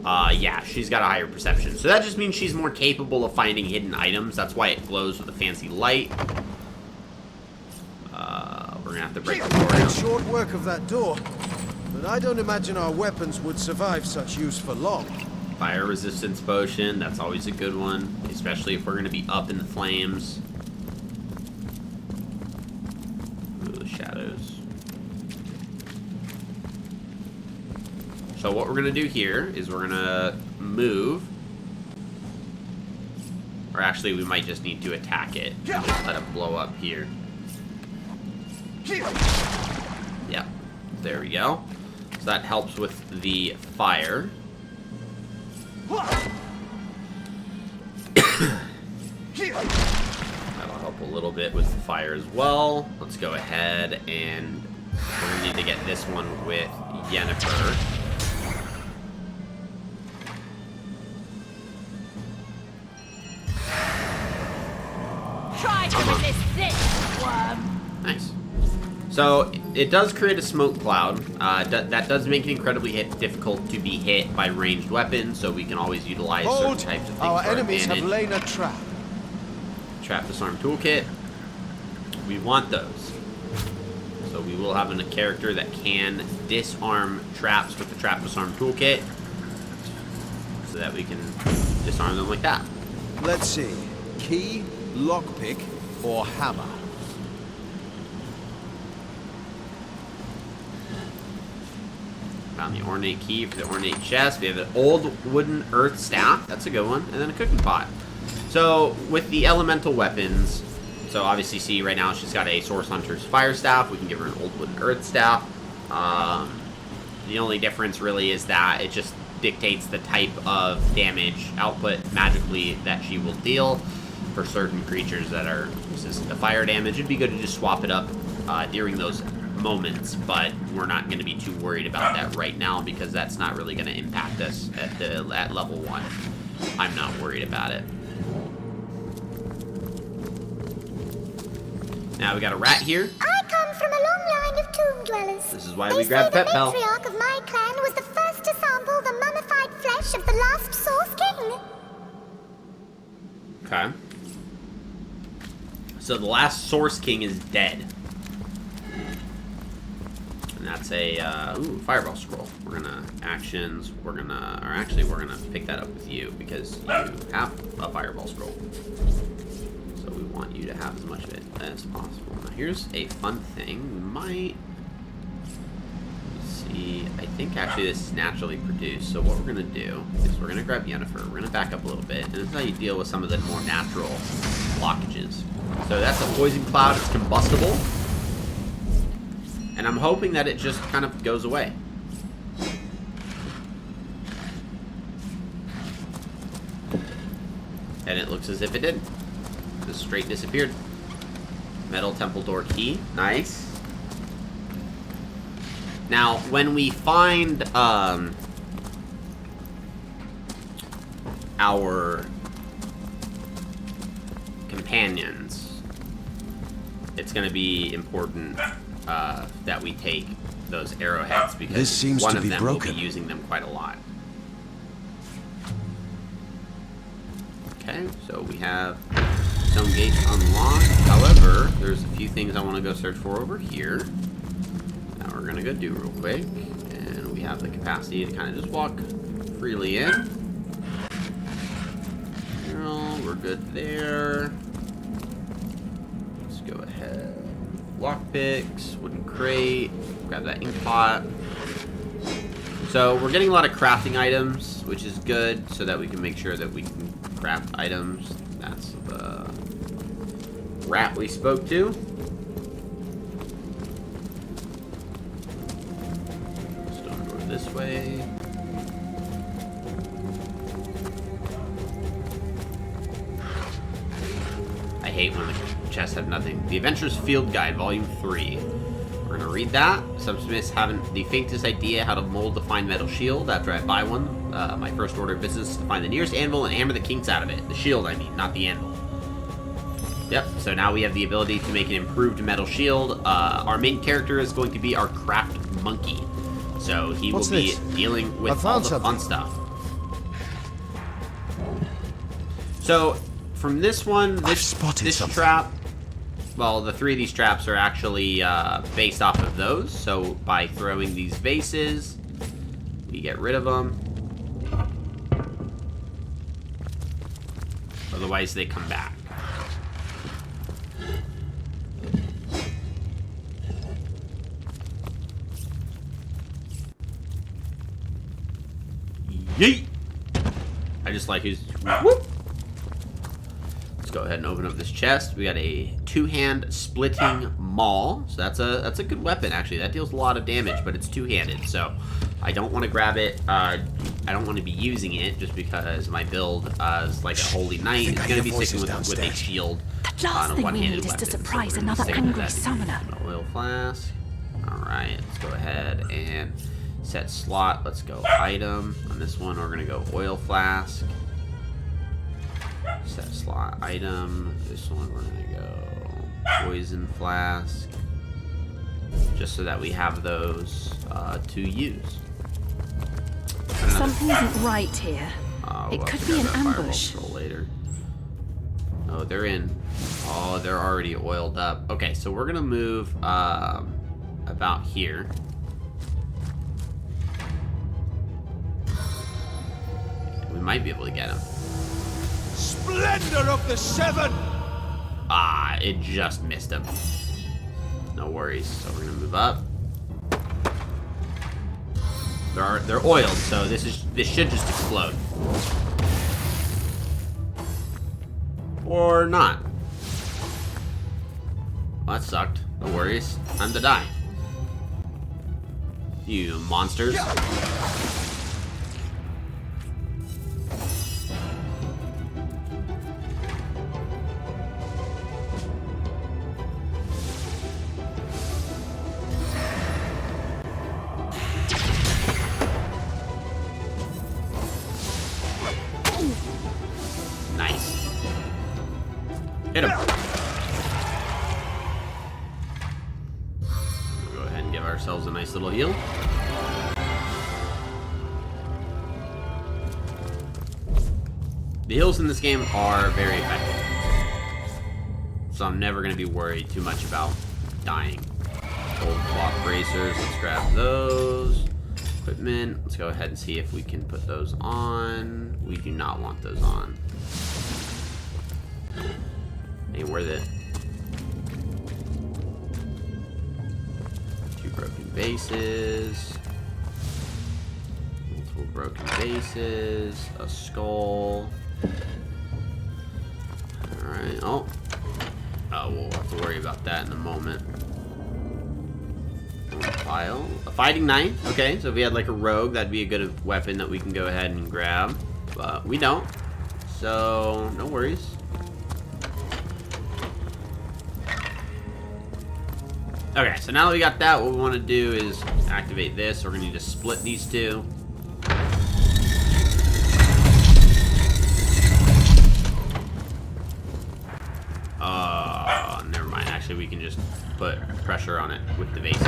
[SPEAKER 1] Yeah, she's got a higher perception. So that just means she's more capable of finding hidden items. That's why it glows with a fancy light. We're gonna have to break the door down.
[SPEAKER 3] Short work of that door, but I don't imagine our weapons would survive such use for long.
[SPEAKER 1] Fire resistance potion, that's always a good one, especially if we're gonna be up in the flames. Ooh, the shadows. So what we're gonna do here is we're gonna move. Or actually, we might just need to attack it. Just let it blow up here. Yeah, there we go. So that helps with the fire. That'll help a little bit with the fire as well. Let's go ahead and we're gonna need to get this one with Yennefer.
[SPEAKER 4] Try to resist this, worm.
[SPEAKER 1] Nice. So it does create a smoke cloud. That does make it incredibly difficult to be hit by ranged weapons, so we can always utilize certain types of things
[SPEAKER 3] Our
[SPEAKER 1] for our
[SPEAKER 3] enemies have
[SPEAKER 1] advantage.
[SPEAKER 3] laid a trap.
[SPEAKER 1] Trap disarm toolkit. We want those. So we will have a character that can disarm traps with the trap disarm toolkit, so that we can disarm them like that.
[SPEAKER 3] Let's see. Key, lockpick, or hammer?
[SPEAKER 1] Found the ornate key for the ornate chest. We have an old wooden earth staff. That's a good one. And then a cooking pot. So with the elemental weapons, so obviously see right now she's got a Source Hunter's fire staff. We can give her an old wooden earth staff. The only difference really is that it just dictates the type of damage output magically that she will deal for certain creatures that are resistant to fire damage. It'd be good to just swap it up during those moments, but we're not going to be too worried about that right now because that's not really going to impact us at level 1. I'm not worried about it. Now we got a rat here.
[SPEAKER 8] I come from a long line of tomb dwellers.
[SPEAKER 1] This is why we grabbed Pet Pal.
[SPEAKER 8] The matriarch of my clan was the first to sample the mummified flesh of the last Source King.
[SPEAKER 1] Okay. So the last Source King is dead. And that's a, Fireball Scroll. We're gonna, actions, we're gonna pick that up with you because you have a Fireball Scroll. So we want you to have as much of it as possible. Now here's a fun thing. We might, let's see, I think actually this is naturally produced. So what we're gonna do is we're gonna grab Yennefer, we're gonna back up a little bit, and this is how you deal with some of the more natural blockages. So that's a poison cloud, it's combustible. And I'm hoping that it just kind of goes away. And it looks as if it did. Just straight disappeared. Metal temple door key. Nice. Now, when we find our companions, it's going to be important that we take those arrowheads because
[SPEAKER 3] This seems
[SPEAKER 1] one
[SPEAKER 3] to
[SPEAKER 1] of
[SPEAKER 3] be
[SPEAKER 1] them
[SPEAKER 3] broken.
[SPEAKER 1] will be using them quite a lot. Okay, so we have stone gates unlocked. However, there's a few things I want to go search for over here. Now we're gonna go do real quick, and we have the capacity to kind of just walk freely in. Well, we're good there. Let's go ahead. Lockpicks, wooden crate, grab that ink pot. So we're getting a lot of crafting items, which is good, so that we can make sure that we can craft items. That's the rat we spoke to. Stone door this way. I hate when the chests have nothing. The Adventurer's Field Guide, Volume 3. We're gonna read that. Some smiths haven't the faintest idea how to mold the fine metal shield. After I buy one, my first order of business is to find the nearest anvil and hammer the kinks out of it. The shield, I mean, not the anvil. Yep, so now we have the ability to make an improved metal shield. Our main character is going to be our craft monkey. So he
[SPEAKER 3] What's
[SPEAKER 1] will be
[SPEAKER 3] this?
[SPEAKER 1] dealing
[SPEAKER 3] I
[SPEAKER 1] with all
[SPEAKER 3] found
[SPEAKER 1] the
[SPEAKER 3] something.
[SPEAKER 1] fun stuff. So, from this one,
[SPEAKER 3] I've spotted
[SPEAKER 1] this
[SPEAKER 3] something.
[SPEAKER 1] trap Well, the 3 of these traps are actually based off of those. So by throwing these vases, we get rid of them. Otherwise, they come back. Yeet! I just like his whoop. Let's go ahead and open up this chest. We got a 2-hand splitting maul. So that's a good weapon actually. That deals a lot of damage, but it's 2-handed. So I don't want to grab it. I don't want to be using it just because my build is like a holy knight. It's going to be sticking with a shield.
[SPEAKER 4] The last thing we need is to surprise another angry summoner.
[SPEAKER 1] Oil flask. All right, let's go ahead and set slot. Let's go item. On this one, we're going to go oil flask. Set slot item. This one, we're going to go poison flask. Just so that we have those to use.
[SPEAKER 4] Something isn't right here. It could be an ambush.
[SPEAKER 1] Later. Oh, they're in. Oh, they're already oiled up. Okay, so we're gonna move about here. We might be able to get him.
[SPEAKER 3] Splendor of the Seven!
[SPEAKER 1] Ah, it just missed him. No worries. So we're gonna move up. They're oiled, so this should just explode. Or not. Well, that sucked. No worries. Time to die. You monsters. Nice. Hit him. We'll go ahead and give ourselves a nice little heal. The heals in this game are very effective. So I'm never going to be worried too much about dying. Gold cloth bracers, let's grab those. Equipment, let's go ahead and see if we can put those on. We do not want those on. Ain't worth it. 2 broken bases. Multiple broken bases. A skull. Alright, oh, we'll have to worry about that in a moment. Pile. A fighting knight. Okay, so if we had like a rogue, that'd be a good weapon that we can go ahead and grab. But we don't. So, no worries. Okay, so now that we got that, what we want to do is activate this. We're going to need to split these two. Never mind. Actually, we can just put pressure on it with the vases.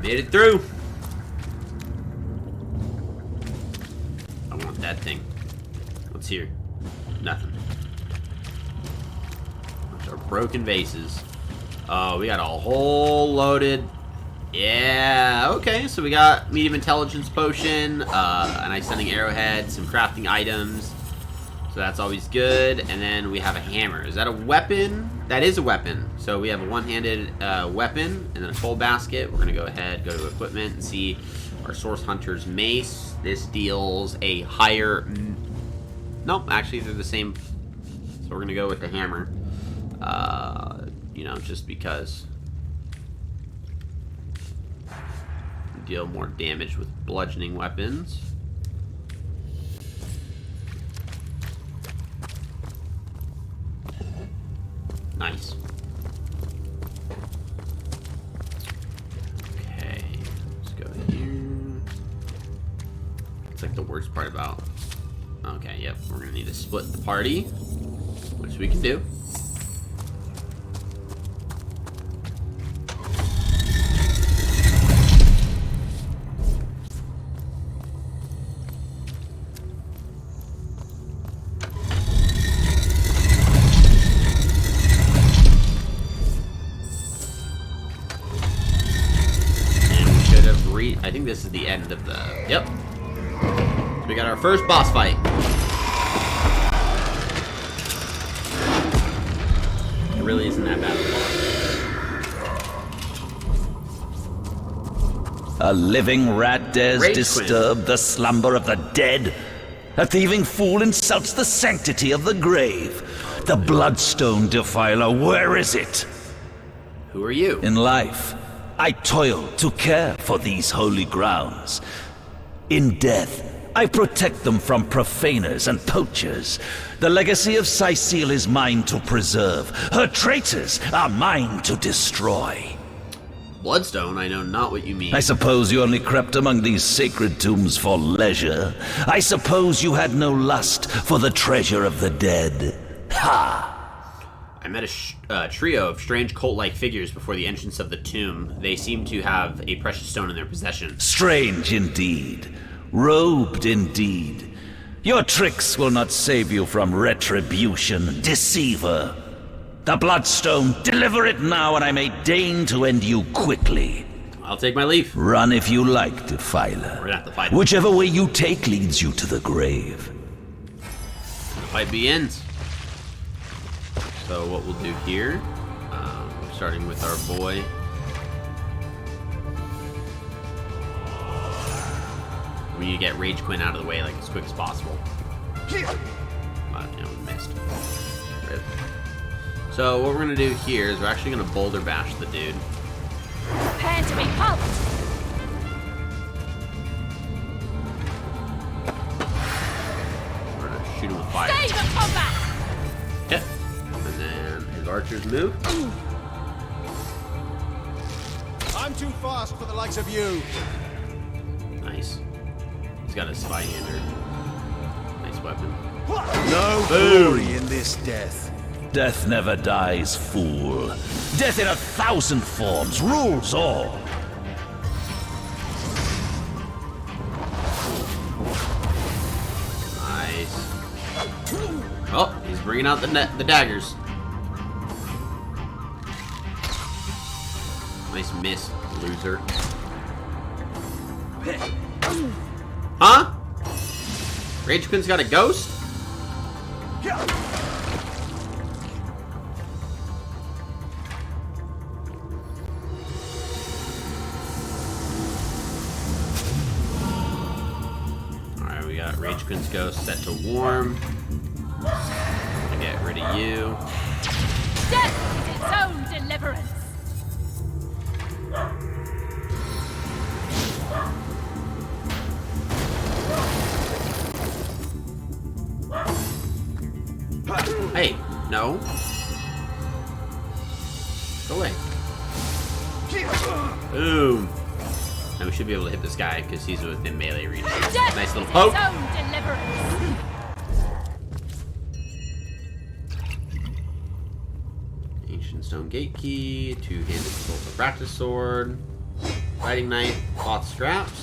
[SPEAKER 1] Made it through. I want that thing. What's here? Nothing. Bunch of broken vases. Oh, we got a whole loaded. Yeah, okay. So we got medium intelligence potion, a nice sending arrowhead, some crafting items. So that's always good. And then we have a hammer. Is that a weapon? That is a weapon. So we have a one-handed weapon and then a coal basket. We're gonna go ahead, go to equipment and see our Source Hunter's mace. This deals a higher. Nope, actually they're the same. So we're gonna go with the hammer. You know, just because. Deal more damage with bludgeoning weapons. Nice. Okay, let's go here. It's like the worst part about. Okay, yep, we're gonna need to split the party, which we can do. end of the... Yep. So we got our first boss fight. It really isn't that bad of a boss.
[SPEAKER 10] A living rat dares
[SPEAKER 1] Rage
[SPEAKER 10] disturb
[SPEAKER 1] Queen.
[SPEAKER 10] the slumber of the dead. A thieving fool insults the sanctity of the grave. The bloodstone defiler, where is it?
[SPEAKER 1] Who are you?
[SPEAKER 10] In life, I toil to care for these holy grounds. In death, I protect them from profaners and poachers. The legacy of Cecile is mine to preserve. Her traitors are mine to destroy.
[SPEAKER 1] Bloodstone? I know not what you mean.
[SPEAKER 10] I suppose you only crept among these sacred tombs for leisure. I suppose you had no lust for the treasure of the dead. Ha!
[SPEAKER 1] I met a trio of strange cult-like figures before the entrance of the tomb. They seem to have a precious stone in their possession.
[SPEAKER 10] Strange indeed. Robed indeed. Your tricks will not save you from retribution, deceiver. The Bloodstone, deliver it now and I may deign to end you quickly.
[SPEAKER 1] I'll take my leave.
[SPEAKER 10] Run if you like, Defiler.
[SPEAKER 1] We're gonna have to fight.
[SPEAKER 10] Whichever way you take leads you to the grave.
[SPEAKER 1] The fight begins. So what we'll do here, starting with our boy. We need to get Rage Quinn out of the way like as quick as possible. Missed. Rip. So what we're gonna do here is we're actually gonna boulder bash the dude.
[SPEAKER 4] Prepare to be pulped!
[SPEAKER 1] We're gonna shoot him with fire.
[SPEAKER 4] Stage of combat!
[SPEAKER 1] Hit. And then his archers move.
[SPEAKER 3] I'm too fast for the likes of you.
[SPEAKER 1] Nice. He's got a Spyhander. Nice weapon.
[SPEAKER 3] No glory in this death.
[SPEAKER 10] Death never dies, fool. Death in 1,000 forms rules all.
[SPEAKER 1] Nice. Oh, he's bringing out the daggers. Nice miss, loser. Huh? Rage Quinn's got a ghost? Alright, we got Rage Quinn's ghost set to warm. Get rid of you.
[SPEAKER 4] Death is its own deliverance!
[SPEAKER 1] Hey, no. Go away. Boom. Now we should be able to hit this guy because he's within melee range.
[SPEAKER 4] Death
[SPEAKER 1] Nice little
[SPEAKER 4] is
[SPEAKER 1] poke.
[SPEAKER 4] its own deliverance!
[SPEAKER 1] Ancient stone gate key, two-handed silver practice sword, fighting knife, cloth straps,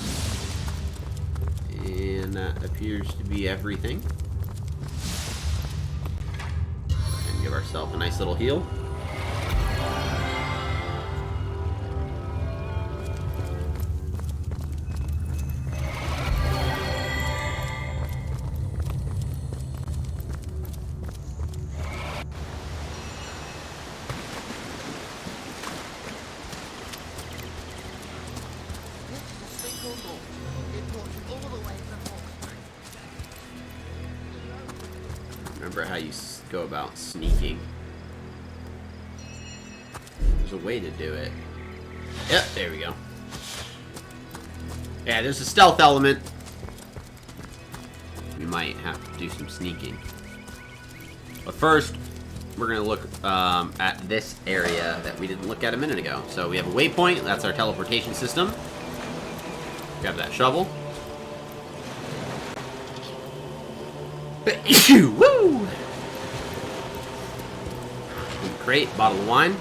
[SPEAKER 1] and that appears to be everything. And give ourselves a nice little heal. Remember how you go about sneaking. There's a way to do it. Yep, there we go. Yeah, there's a stealth element. We might have to do some sneaking. But first, we're going to look at this area that we didn't look at a minute ago. So we have a waypoint. That's our teleportation system. Grab that shovel. Woo! Wooden crate, bottle of wine.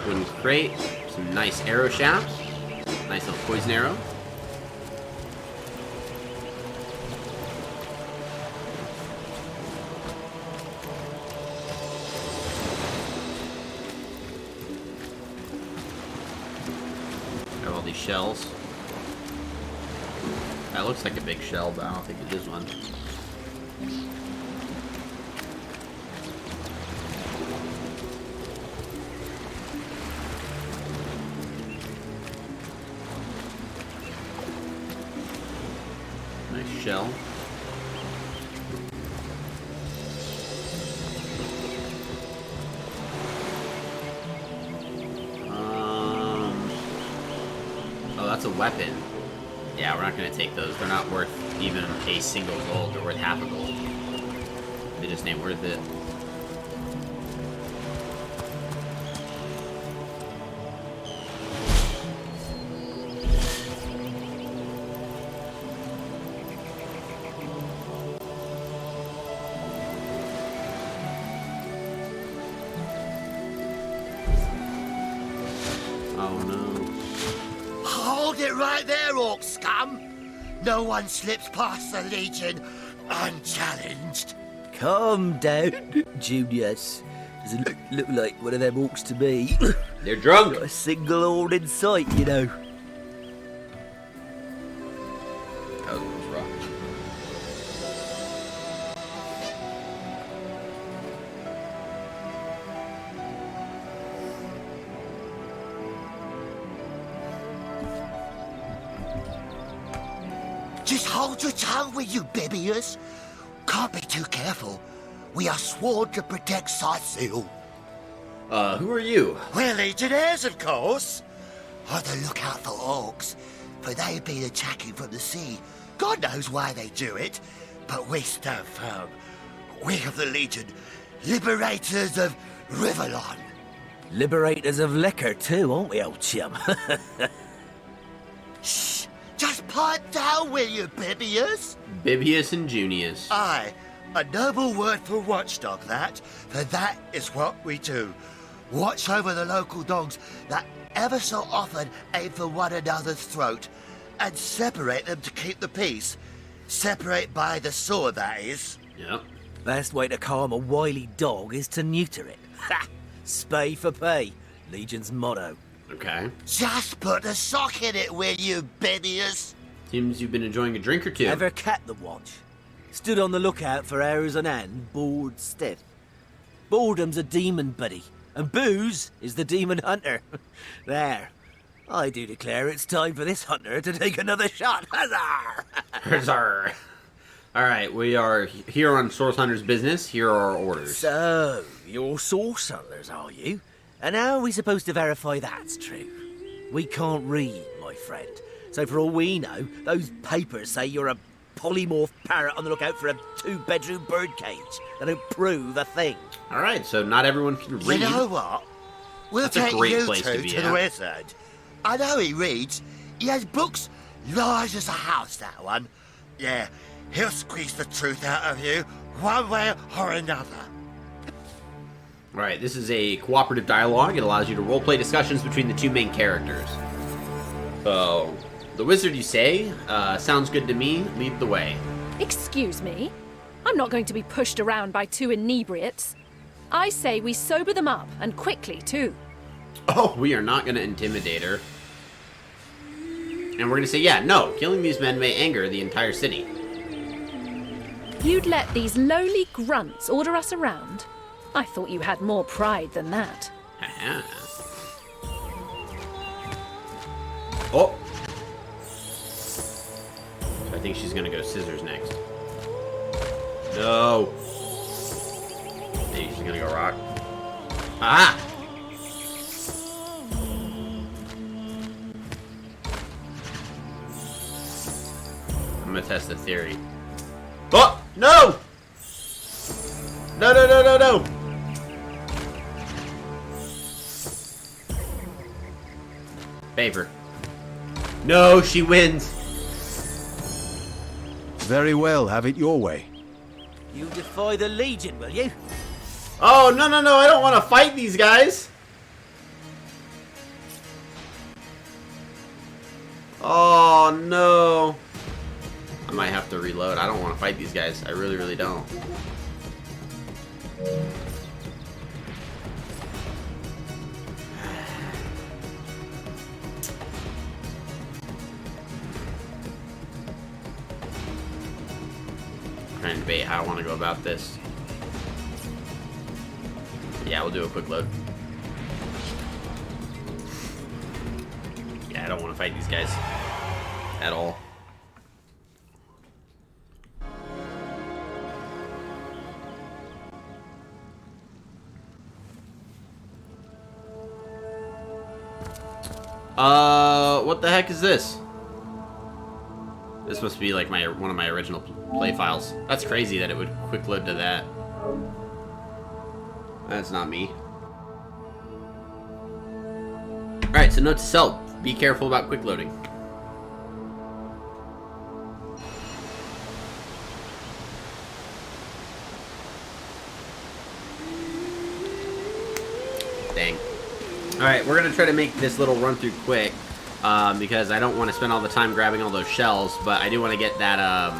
[SPEAKER 1] Wooden crate, some nice arrow shafts. Nice little poison arrow. Have all these shells. That looks like a big shell, but I don't think it is one. Nice shell. Oh, that's a weapon. Yeah, we're not going to take those. They're not worth even a single gold. They're worth half a gold. They just ain't worth it. Oh no.
[SPEAKER 11] Hold it right there, orc scum! No one slips past the Legion unchallenged.
[SPEAKER 12] Calm down, Junius. Doesn't look like one of them orcs to me.
[SPEAKER 1] They're drunk.
[SPEAKER 12] Not a single horn in sight, you know.
[SPEAKER 1] That was rough.
[SPEAKER 11] Just hold your tongue, will you, Bibius? Can't be too careful. We are sworn to protect Scythiel.
[SPEAKER 1] Who are you?
[SPEAKER 11] We're legionnaires, of course. On the lookout for orcs, for they've been attacking from the sea. God knows why they do it, but we stand firm. We of the Legion, liberators of Rivalon.
[SPEAKER 12] Liberators of liquor too, aren't we, old chum?
[SPEAKER 11] Shh! Just pipe down, will you, Bibius?
[SPEAKER 1] Bibius and Junius.
[SPEAKER 11] Aye, a noble word for watchdog, that. For that is what we do. Watch over the local dogs that ever so often aim for one another's throat, and separate them to keep the peace. Separate by the sword, that is.
[SPEAKER 1] Yep.
[SPEAKER 12] Best way to calm a wily dog is to neuter it. Ha! Spay for pay. Legion's motto.
[SPEAKER 1] Okay.
[SPEAKER 11] Just put a sock in it, will you, Bibius?
[SPEAKER 1] Seems you've been enjoying a drink or two.
[SPEAKER 12] Ever kept the watch? Stood on the lookout for hours on end, bored stiff. Boredom's a demon, buddy, and booze is the demon hunter. There. I do declare it's time for this hunter to take another shot. Huzzah!
[SPEAKER 1] Huzzah! Alright, we are here on Source Hunter's business. Here are our orders.
[SPEAKER 12] So, you're source hunters, are you? And how are we supposed to verify that's true? We can't read, my friend. So for all we know, those papers say you're a polymorph parrot on the lookout for a 2-bedroom birdcage. They don't prove a thing.
[SPEAKER 1] Alright, so not everyone can read.
[SPEAKER 11] You know what? We'll
[SPEAKER 1] That's a
[SPEAKER 11] take
[SPEAKER 1] great
[SPEAKER 11] you
[SPEAKER 1] place
[SPEAKER 11] two
[SPEAKER 1] to be
[SPEAKER 11] to the
[SPEAKER 1] at.
[SPEAKER 11] wizard. I know he reads. He has books large as a house, that one. Yeah, he'll squeeze the truth out of you, one way or another.
[SPEAKER 1] Alright, this is a cooperative dialogue. It allows you to roleplay discussions between the two main characters. So, the wizard, you say? Sounds good to me. Lead the way.
[SPEAKER 4] Excuse me? I'm not going to be pushed around by two inebriates. I say we sober them up, and quickly, too.
[SPEAKER 1] Oh, we are not going to intimidate her. And we're going to say, yeah, no, killing these men may anger the entire city.
[SPEAKER 4] You'd let these lowly grunts order us around? I thought you had more pride than that.
[SPEAKER 1] Oh! I think she's gonna go scissors next. No! Maybe she's gonna go rock. Ah! I'm gonna test the theory. Oh! No! No, no, no, no, no! Favor. No, she wins.
[SPEAKER 3] Very well, have it your way.
[SPEAKER 12] You defy the Legion, will you?
[SPEAKER 1] Oh, no, no, no, I don't want to fight these guys. Oh, no. I might have to reload. I don't want to fight these guys. I really, really don't. trying to debate how I want to go about this. Yeah, we'll do a quick load. Yeah, I don't want to fight these guys at all. What the heck is this? This must be like one of my original play files. That's crazy that it would quick load to that. That's not me. Alright, so note to self. Be careful about quick loading. Dang. Alright, we're gonna try to make this little run through quick. Because I don't want to spend all the time grabbing all those shells, but I do want to get that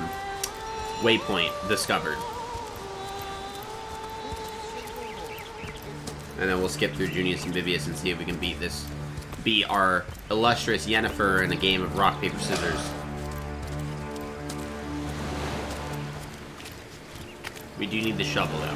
[SPEAKER 1] waypoint discovered. And then we'll skip through Junius and Vivius and see if we can beat our illustrious Yennefer in a game of rock, paper, scissors. We do need the shovel though.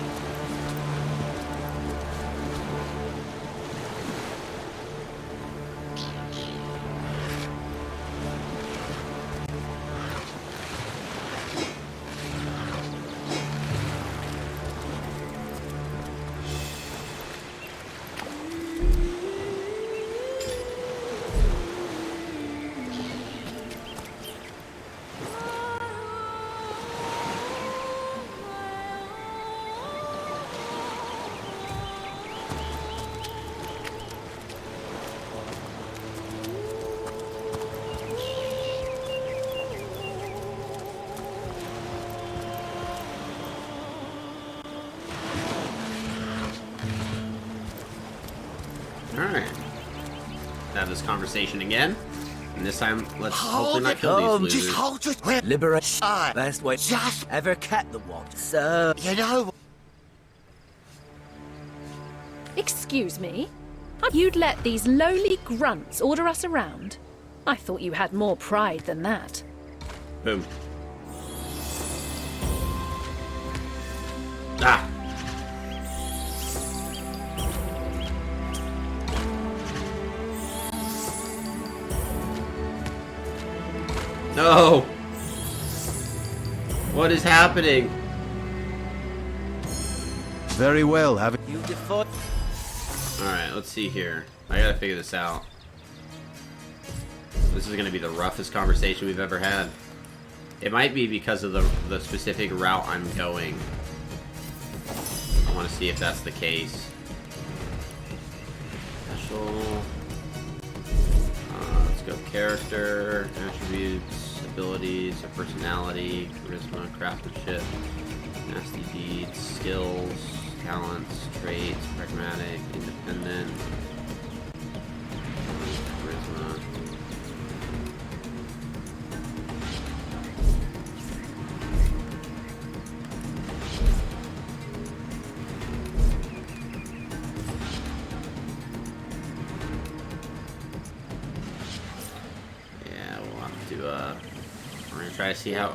[SPEAKER 1] Alright. Have this conversation again. And this time, let's hopefully not kill these losers.
[SPEAKER 12] Just hold it. Liberate. Best way just ever kept the one. So, you know.
[SPEAKER 4] Excuse me? You'd let these lowly grunts order us around? I thought you had more pride than that.
[SPEAKER 1] Boom. Ah! No! What is happening?
[SPEAKER 3] Very well, haven't
[SPEAKER 12] you default?
[SPEAKER 1] Alright, let's see here. I gotta figure this out. This is gonna be the roughest conversation we've ever had. It might be because of the specific route I'm going. I want to see if that's the case. Special. Let's go character, attributes, abilities, or personality, charisma, craftsmanship, nasty deeds, skills, talents, traits, pragmatic, independent, charisma. We're gonna try to see how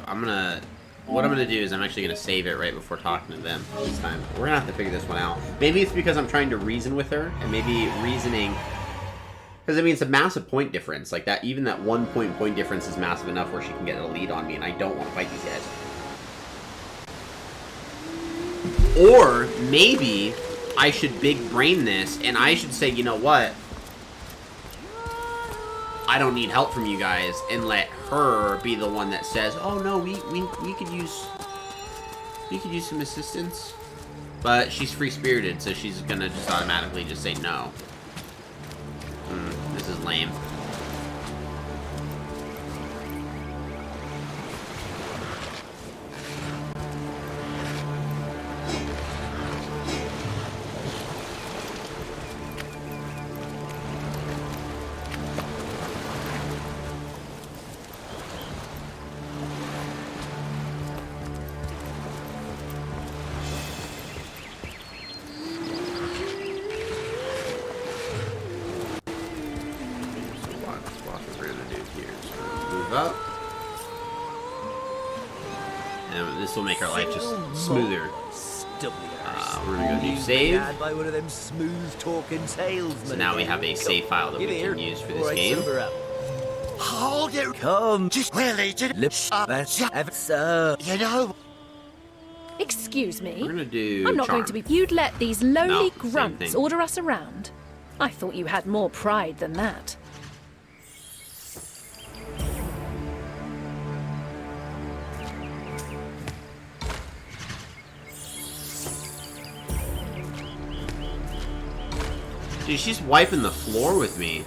[SPEAKER 1] what I'm gonna do is I'm actually gonna save it right before talking to them this time. We're gonna have to figure this one out. Maybe it's because I'm trying to reason with her, and maybe reasoning, because I mean it's a massive point difference. Like that, even that 1 point difference is massive enough where she can get a lead on me, and I don't want to fight these guys. Or maybe I should big brain this, and I should say, you know what? I don't need help from you guys, and let her be the one that says, "Oh no, we could use some assistance." But she's free-spirited, so she's gonna just automatically just say no. This is lame. this will make our life just smoother. We're gonna go do save.
[SPEAKER 12] By one of them smooth talking salesmen.
[SPEAKER 1] So now we have a save file that we can use for this game.
[SPEAKER 11] Hold it.
[SPEAKER 12] Come.
[SPEAKER 11] Just really to
[SPEAKER 12] lips up. Sir.
[SPEAKER 11] You know.
[SPEAKER 4] Excuse me.
[SPEAKER 1] We're gonna do
[SPEAKER 4] I'm not
[SPEAKER 1] charm.
[SPEAKER 4] going to be. You'd let these lowly
[SPEAKER 1] No, same
[SPEAKER 4] grunts
[SPEAKER 1] thing.
[SPEAKER 4] order us around? I thought you had more pride than that.
[SPEAKER 1] Dude, she's wiping the floor with me.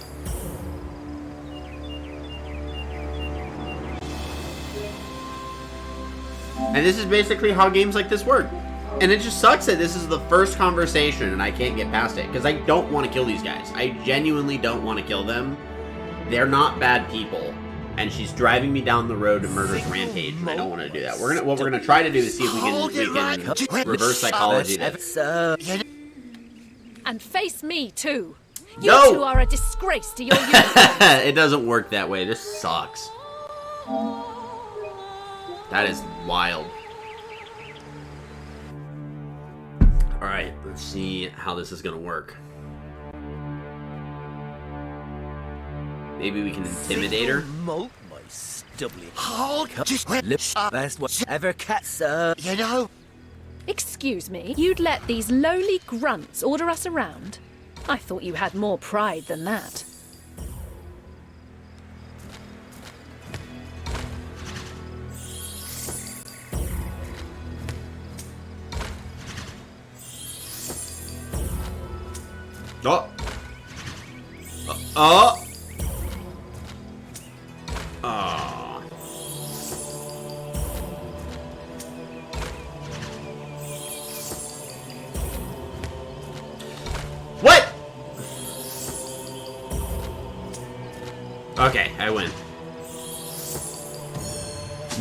[SPEAKER 1] And this is basically how games like this work. And it just sucks that this is the first conversation and I can't get past it. Because I don't want to kill these guys. I genuinely don't want to kill them. They're not bad people. And she's driving me down the road to murderous rampage, and I don't want to do that. What we're gonna try to do is see if we can reverse psychology this.
[SPEAKER 4] And face me too. You
[SPEAKER 1] No!
[SPEAKER 4] two are a disgrace to your uniform.
[SPEAKER 1] It doesn't work that way. This sucks. That is wild. Alright, let's see how this is gonna work. Maybe we can intimidate her.
[SPEAKER 12] Malt my stubbly.
[SPEAKER 11] Hold. Just
[SPEAKER 12] Lips up. Best whatever cat, sir.
[SPEAKER 11] You know.
[SPEAKER 4] Excuse me. You'd let these lowly grunts order us around? I thought you had more pride than that.
[SPEAKER 1] Oh! Oh! Oh. What? Okay, I win.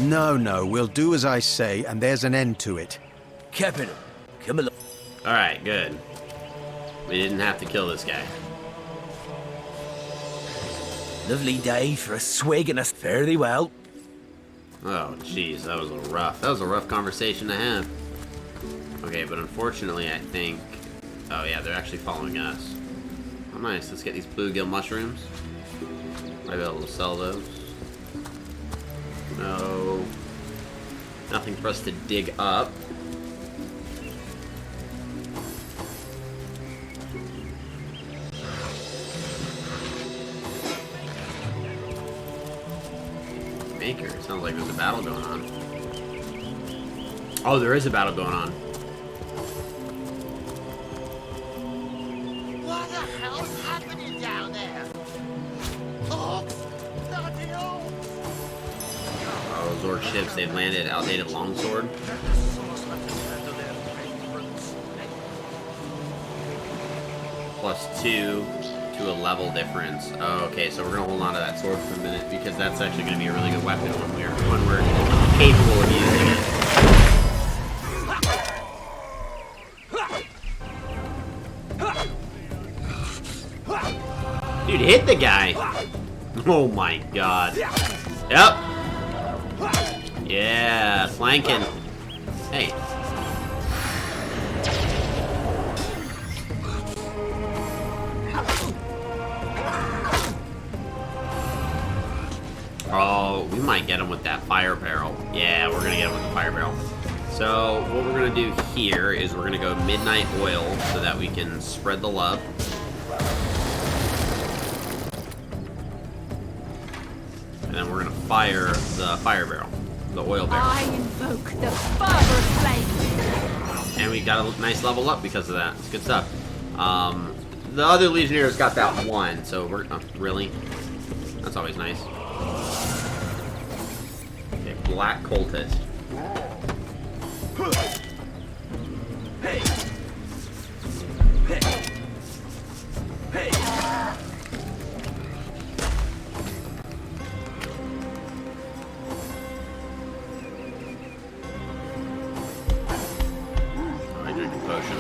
[SPEAKER 3] No, we'll do as I say, and there's an end to it.
[SPEAKER 12] Capital. Come along.
[SPEAKER 1] Alright, good. We didn't have to kill this guy.
[SPEAKER 12] Lovely day for a swig and a fairly well.
[SPEAKER 1] Oh, jeez, that was a rough conversation to have. Okay, but unfortunately, I think... Oh yeah, they're actually following us. Oh nice, let's get these bluegill mushrooms. Might be able to sell those. No. Nothing for us to dig up. Maker. Sounds like there's a battle going on. Oh, there is a battle going on.
[SPEAKER 11] What the hell's happening down there? Oh, bloody hell!
[SPEAKER 1] Oh, those orc ships, they've landed outdated longsword. +2 to a level difference. Oh, okay, so we're gonna hold on to that sword for a minute because that's actually gonna be a really good weapon when we're capable of using it. Dude, hit the guy! Oh my god. Yep. Yeah, flanking. Hey. Oh, we might get him with that fire barrel. Yeah, we're gonna get him with the fire barrel. So, what we're gonna do here is we're gonna go midnight oil so that we can spread the love. And then we're gonna fire the fire barrel, the oil barrel.
[SPEAKER 4] I invoke the fervor of flame.
[SPEAKER 1] And we got a nice level up because of that. It's good stuff. The other Legionnaires got that one, so we're... Oh, really? That's always nice. Okay, Black Cultist.
[SPEAKER 12] Hey. Hey. Hey.
[SPEAKER 1] I drink a potion.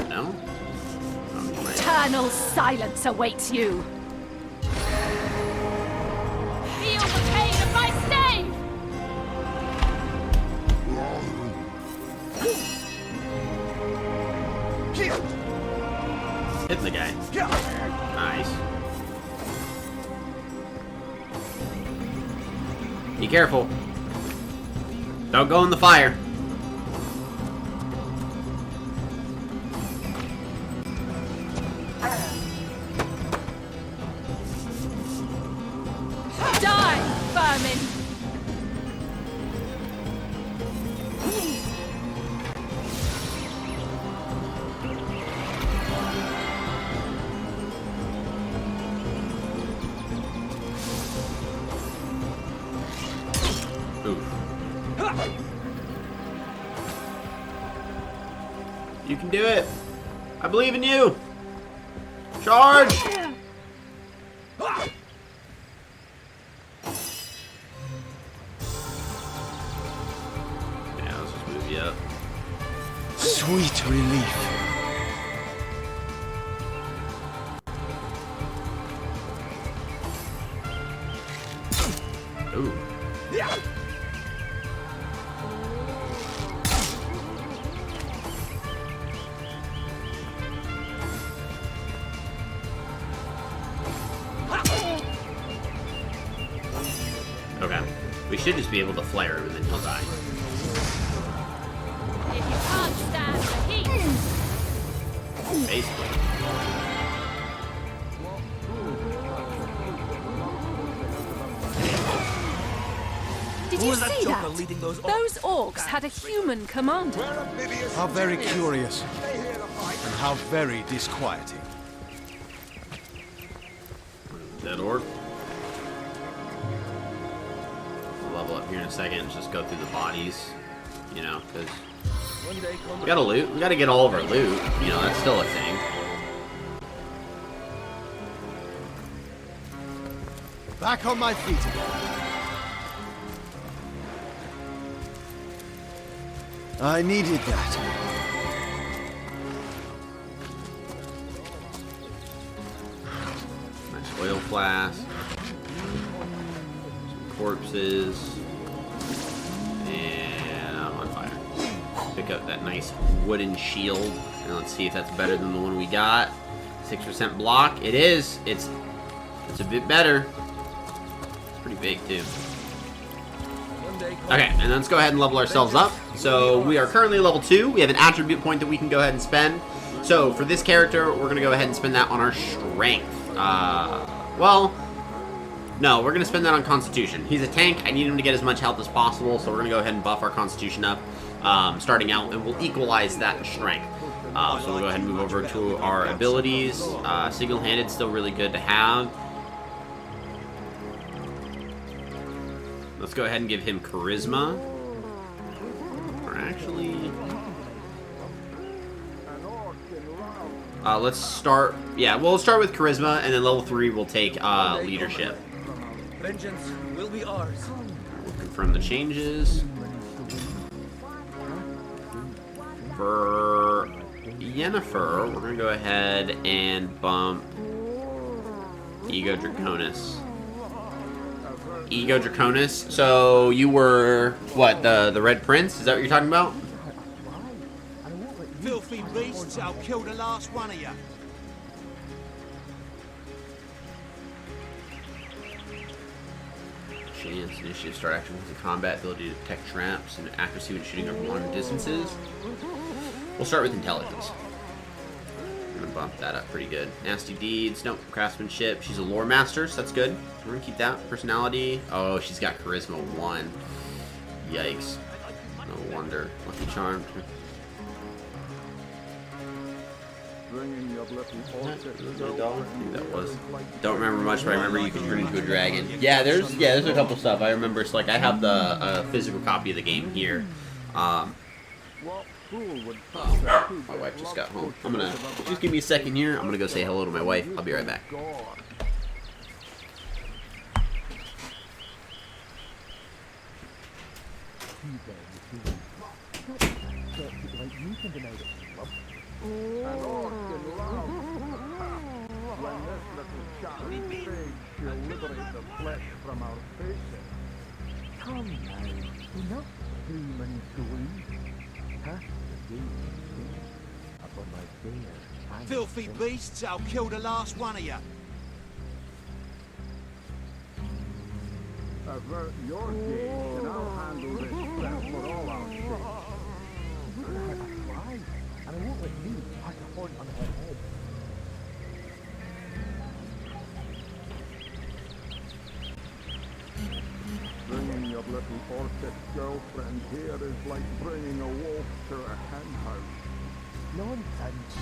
[SPEAKER 1] No? Okay.
[SPEAKER 4] Eternal silence awaits you. Feel the pain
[SPEAKER 1] hitting the guy. Nice. Be careful. Don't go in the fire.
[SPEAKER 4] Die, vermin!
[SPEAKER 1] You can do it. I believe in you. Charge! Yeah, let's just move you up.
[SPEAKER 3] Sweet relief.
[SPEAKER 1] Ooh.
[SPEAKER 3] Yeah.
[SPEAKER 1] Okay. We should just be able to flare him and then he'll die.
[SPEAKER 4] If you can't stand the heat.
[SPEAKER 1] Basically.
[SPEAKER 4] Did you see that? Those orcs had a human commander.
[SPEAKER 3] How very curious. And how very disquieting.
[SPEAKER 1] Dead orc. Level up here in a second and just go through the bodies, you know, because we gotta loot. We gotta get all of our loot. You know, that's still a thing.
[SPEAKER 3] Back on my feet again. I needed that.
[SPEAKER 1] Nice oil flask. Corpses, and I'm on fire. Pick up that nice wooden shield, and let's see if that's better than the one we got. 6% block. It is. It's a bit better. It's pretty big too. Okay, and let's go ahead and level ourselves up. So we are currently level 2. We have an attribute point that we can go ahead and spend. So for this character, we're gonna go ahead and spend that on our strength. Well. No, we're going to spend that on Constitution. He's a tank. I need him to get as much health as possible, so we're going to go ahead and buff our Constitution up starting out, and we'll equalize that in strength. So we'll go ahead and move over to our abilities. Single-handed, still really good to have. Let's go ahead and give him Charisma. Or actually... let's start... Yeah, we'll start with Charisma, and then level 3 we'll take Leadership.
[SPEAKER 12] Vengeance will be ours.
[SPEAKER 1] We'll confirm the changes. For Yennefer, we're going to go ahead and bump Ego Draconis. Ego Draconis. So you were, what, the Red Prince? Is that what you're talking about?
[SPEAKER 13] Filthy beasts, I'll kill the last one of you.
[SPEAKER 1] Chance, initiative, start action with the combat, ability to detect traps, and accuracy when shooting over long distances. We'll start with intelligence. I'm gonna bump that up pretty good. Nasty deeds, nope. Craftsmanship, she's a lore master, so that's good. We're gonna keep that. Personality, oh, she's got charisma 1. Yikes. No wonder. Lucky charm. That was. Don't remember much, but I remember you can turn into a dragon. Yeah, there's a couple stuff I remember. It's like I have the physical copy of the game here. My wife just got home. I'm gonna just give me a second here. I'm gonna go say hello to my wife. I'll be right back.
[SPEAKER 14] She'll liberate the flesh from our faces. Come now, enough scream and squeeze. Cast the game upon my bare
[SPEAKER 13] Filthy beasts, I'll kill the last one of you.
[SPEAKER 14] Avert your gaze, and I'll handle this threat for all our sakes. Why? And I won't let you pack a horn on her head. Bringing your little orchid girlfriend here is like bringing a wolf to a hen house. Nonsense.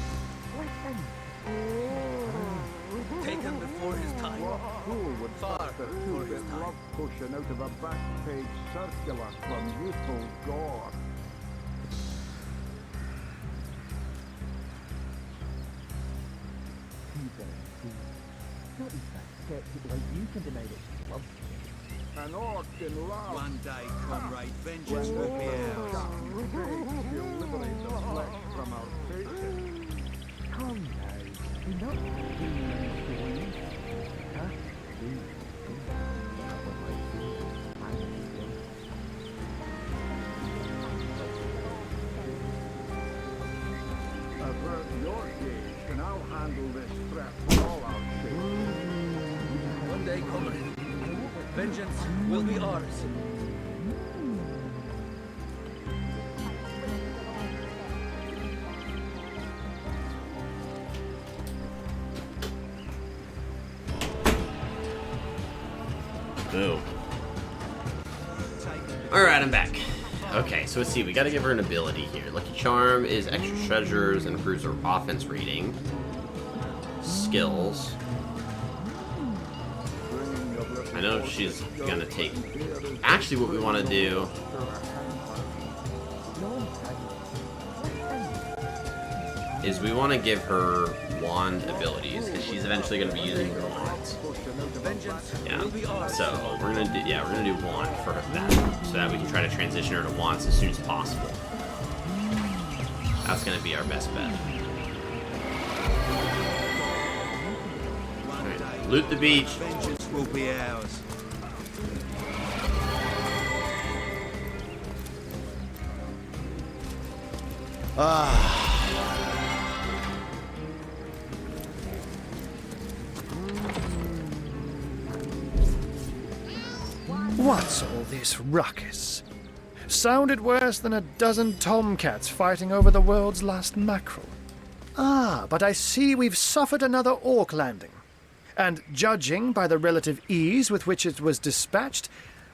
[SPEAKER 14] Listen.
[SPEAKER 12] Taken before his time.
[SPEAKER 14] What fool would
[SPEAKER 12] Far
[SPEAKER 14] start a
[SPEAKER 12] before his
[SPEAKER 14] two-bit
[SPEAKER 12] time.
[SPEAKER 14] love potion out of a back-page circular from youthful gore? An orc in love.
[SPEAKER 13] One day, comrade, vengeance will be ours.
[SPEAKER 14] You'll liberate the flesh from our faces.
[SPEAKER 15] Come now, do not do anything. Huh?
[SPEAKER 14] Avert your gaze, and I'll handle this threat for all our sakes.
[SPEAKER 12] One day, comrade, vengeance will be ours.
[SPEAKER 1] Oh. Alright, I'm back. Okay, so let's see. We gotta give her an ability here. Lucky Charm is extra treasures and improves her offense rating. Skills. I know she's gonna take... Actually, what we want to do... is we want to give her wand abilities, because she's eventually going to be using her wands. Yeah, so we're gonna do wand for that, so that we can try to transition her to wands as soon as possible. That's going to be our best bet. Alright, loot the beach.
[SPEAKER 13] Vengeance will be ours.
[SPEAKER 16] What's all this ruckus? Sounded worse than a dozen tomcats fighting over the world's last mackerel. Ah, but I see we've suffered another orc landing. And judging by the relative ease with which it was dispatched,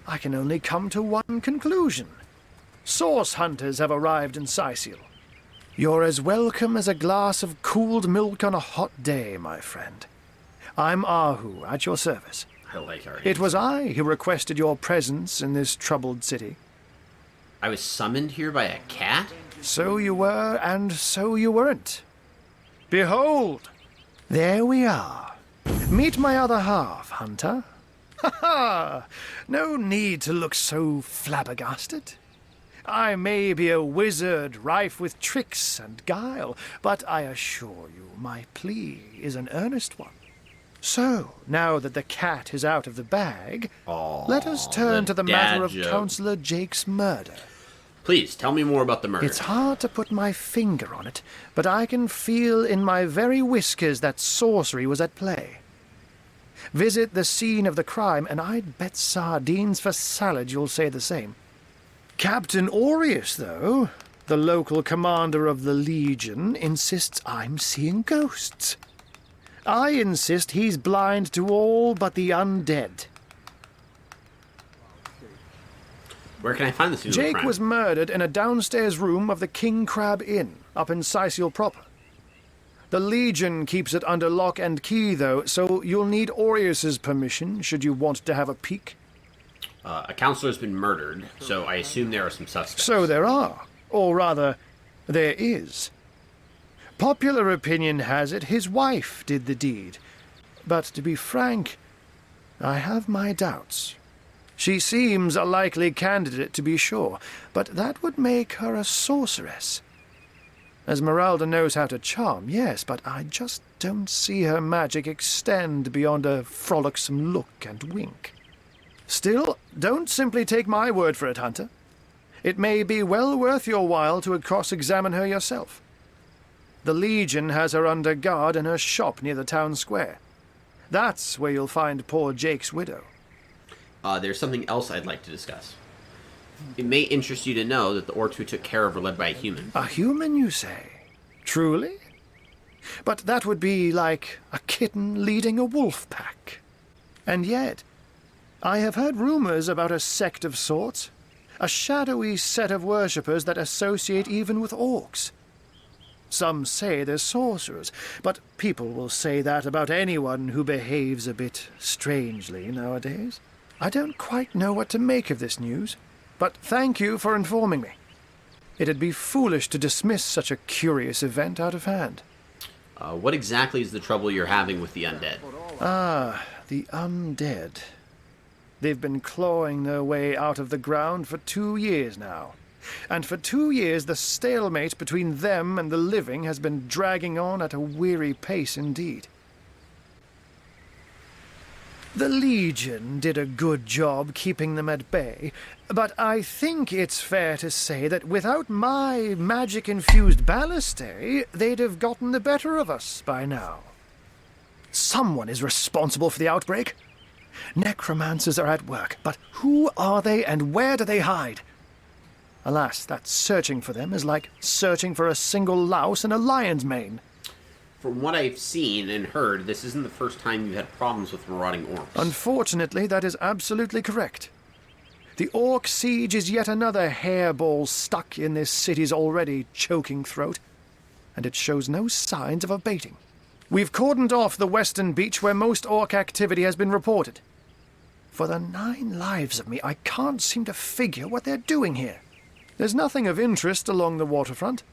[SPEAKER 16] I can only come to one conclusion. Source hunters have arrived in Sicil. You're as welcome as a glass of cooled milk on a hot day, my friend. I'm Ahu, at your service.
[SPEAKER 1] I like our
[SPEAKER 16] It was I who requested your presence in this troubled city.
[SPEAKER 1] I was summoned here by a cat?
[SPEAKER 16] So you were, and so you weren't. Behold, there we are. Meet my other half, Hunter. Ha ha! No need to look so flabbergasted. I may be a wizard rife with tricks and guile, but I assure you my plea is an earnest one. So, now that the cat is out of the bag, let us turn to the matter of Councillor Jake's murder.
[SPEAKER 1] Please, tell me more about the murder.
[SPEAKER 16] It's hard to put my finger on it, but I can feel in my very whiskers that sorcery was at play. Visit the scene of the crime, and I'd bet sardines for salad you'll say the same. Captain Aureus, though, the local commander of the Legion, insists I'm seeing ghosts. I insist he's blind to all but the undead.
[SPEAKER 1] Where can I find the scene of the
[SPEAKER 16] Jake
[SPEAKER 1] crime?
[SPEAKER 16] was murdered in a downstairs room of the King Crab Inn, up in Sicil proper. The Legion keeps it under lock and key, though, so you'll need Aureus's permission should you want to have a peek.
[SPEAKER 1] A counselor's been murdered, so I assume there are some suspects.
[SPEAKER 16] So there are. Or rather, there is. Popular opinion has it his wife did the deed. But to be frank, I have my doubts. She seems a likely candidate, to be sure, but that would make her a sorceress. Esmeralda knows how to charm, yes, but I just don't see her magic extend beyond a frolicsome look and wink. Still, don't simply take my word for it, Hunter. It may be well worth your while to cross-examine her yourself. The Legion has her under guard in her shop near the town square. That's where you'll find poor Jake's widow.
[SPEAKER 1] There's something else I'd like to discuss. It may interest you to know that the orcs who took care of were led by a human.
[SPEAKER 16] A human, you say? Truly? But that would be like a kitten leading a wolf pack. And yet, I have heard rumors about a sect of sorts. A shadowy set of worshippers that associate even with orcs. Some say they're sorcerers, but people will say that about anyone who behaves a bit strangely nowadays. I don't quite know what to make of this news, but thank you for informing me. It'd be foolish to dismiss such a curious event out of hand.
[SPEAKER 1] What exactly is the trouble you're having with the undead?
[SPEAKER 16] Ah, the undead. They've been clawing their way out of the ground for 2 years now. And for 2 years the stalemate between them and the living has been dragging on at a weary pace indeed. The Legion did a good job keeping them at bay, but I think it's fair to say that without my magic-infused ballistae, they'd have gotten the better of us by now. Someone is responsible for the outbreak. Necromancers are at work, but who are they and where do they hide? Alas, that searching for them is like searching for a single louse in a lion's mane.
[SPEAKER 1] From what I've seen and heard, this isn't the first time you've had problems with marauding orcs.
[SPEAKER 16] Unfortunately, that is absolutely correct. The orc siege is yet another hairball stuck in this city's already choking throat, and it shows no signs of abating. We've cordoned off the western beach where most orc activity has been reported. For the 9 lives of me, I can't seem to figure what they're doing here. There's nothing of interest along the waterfront,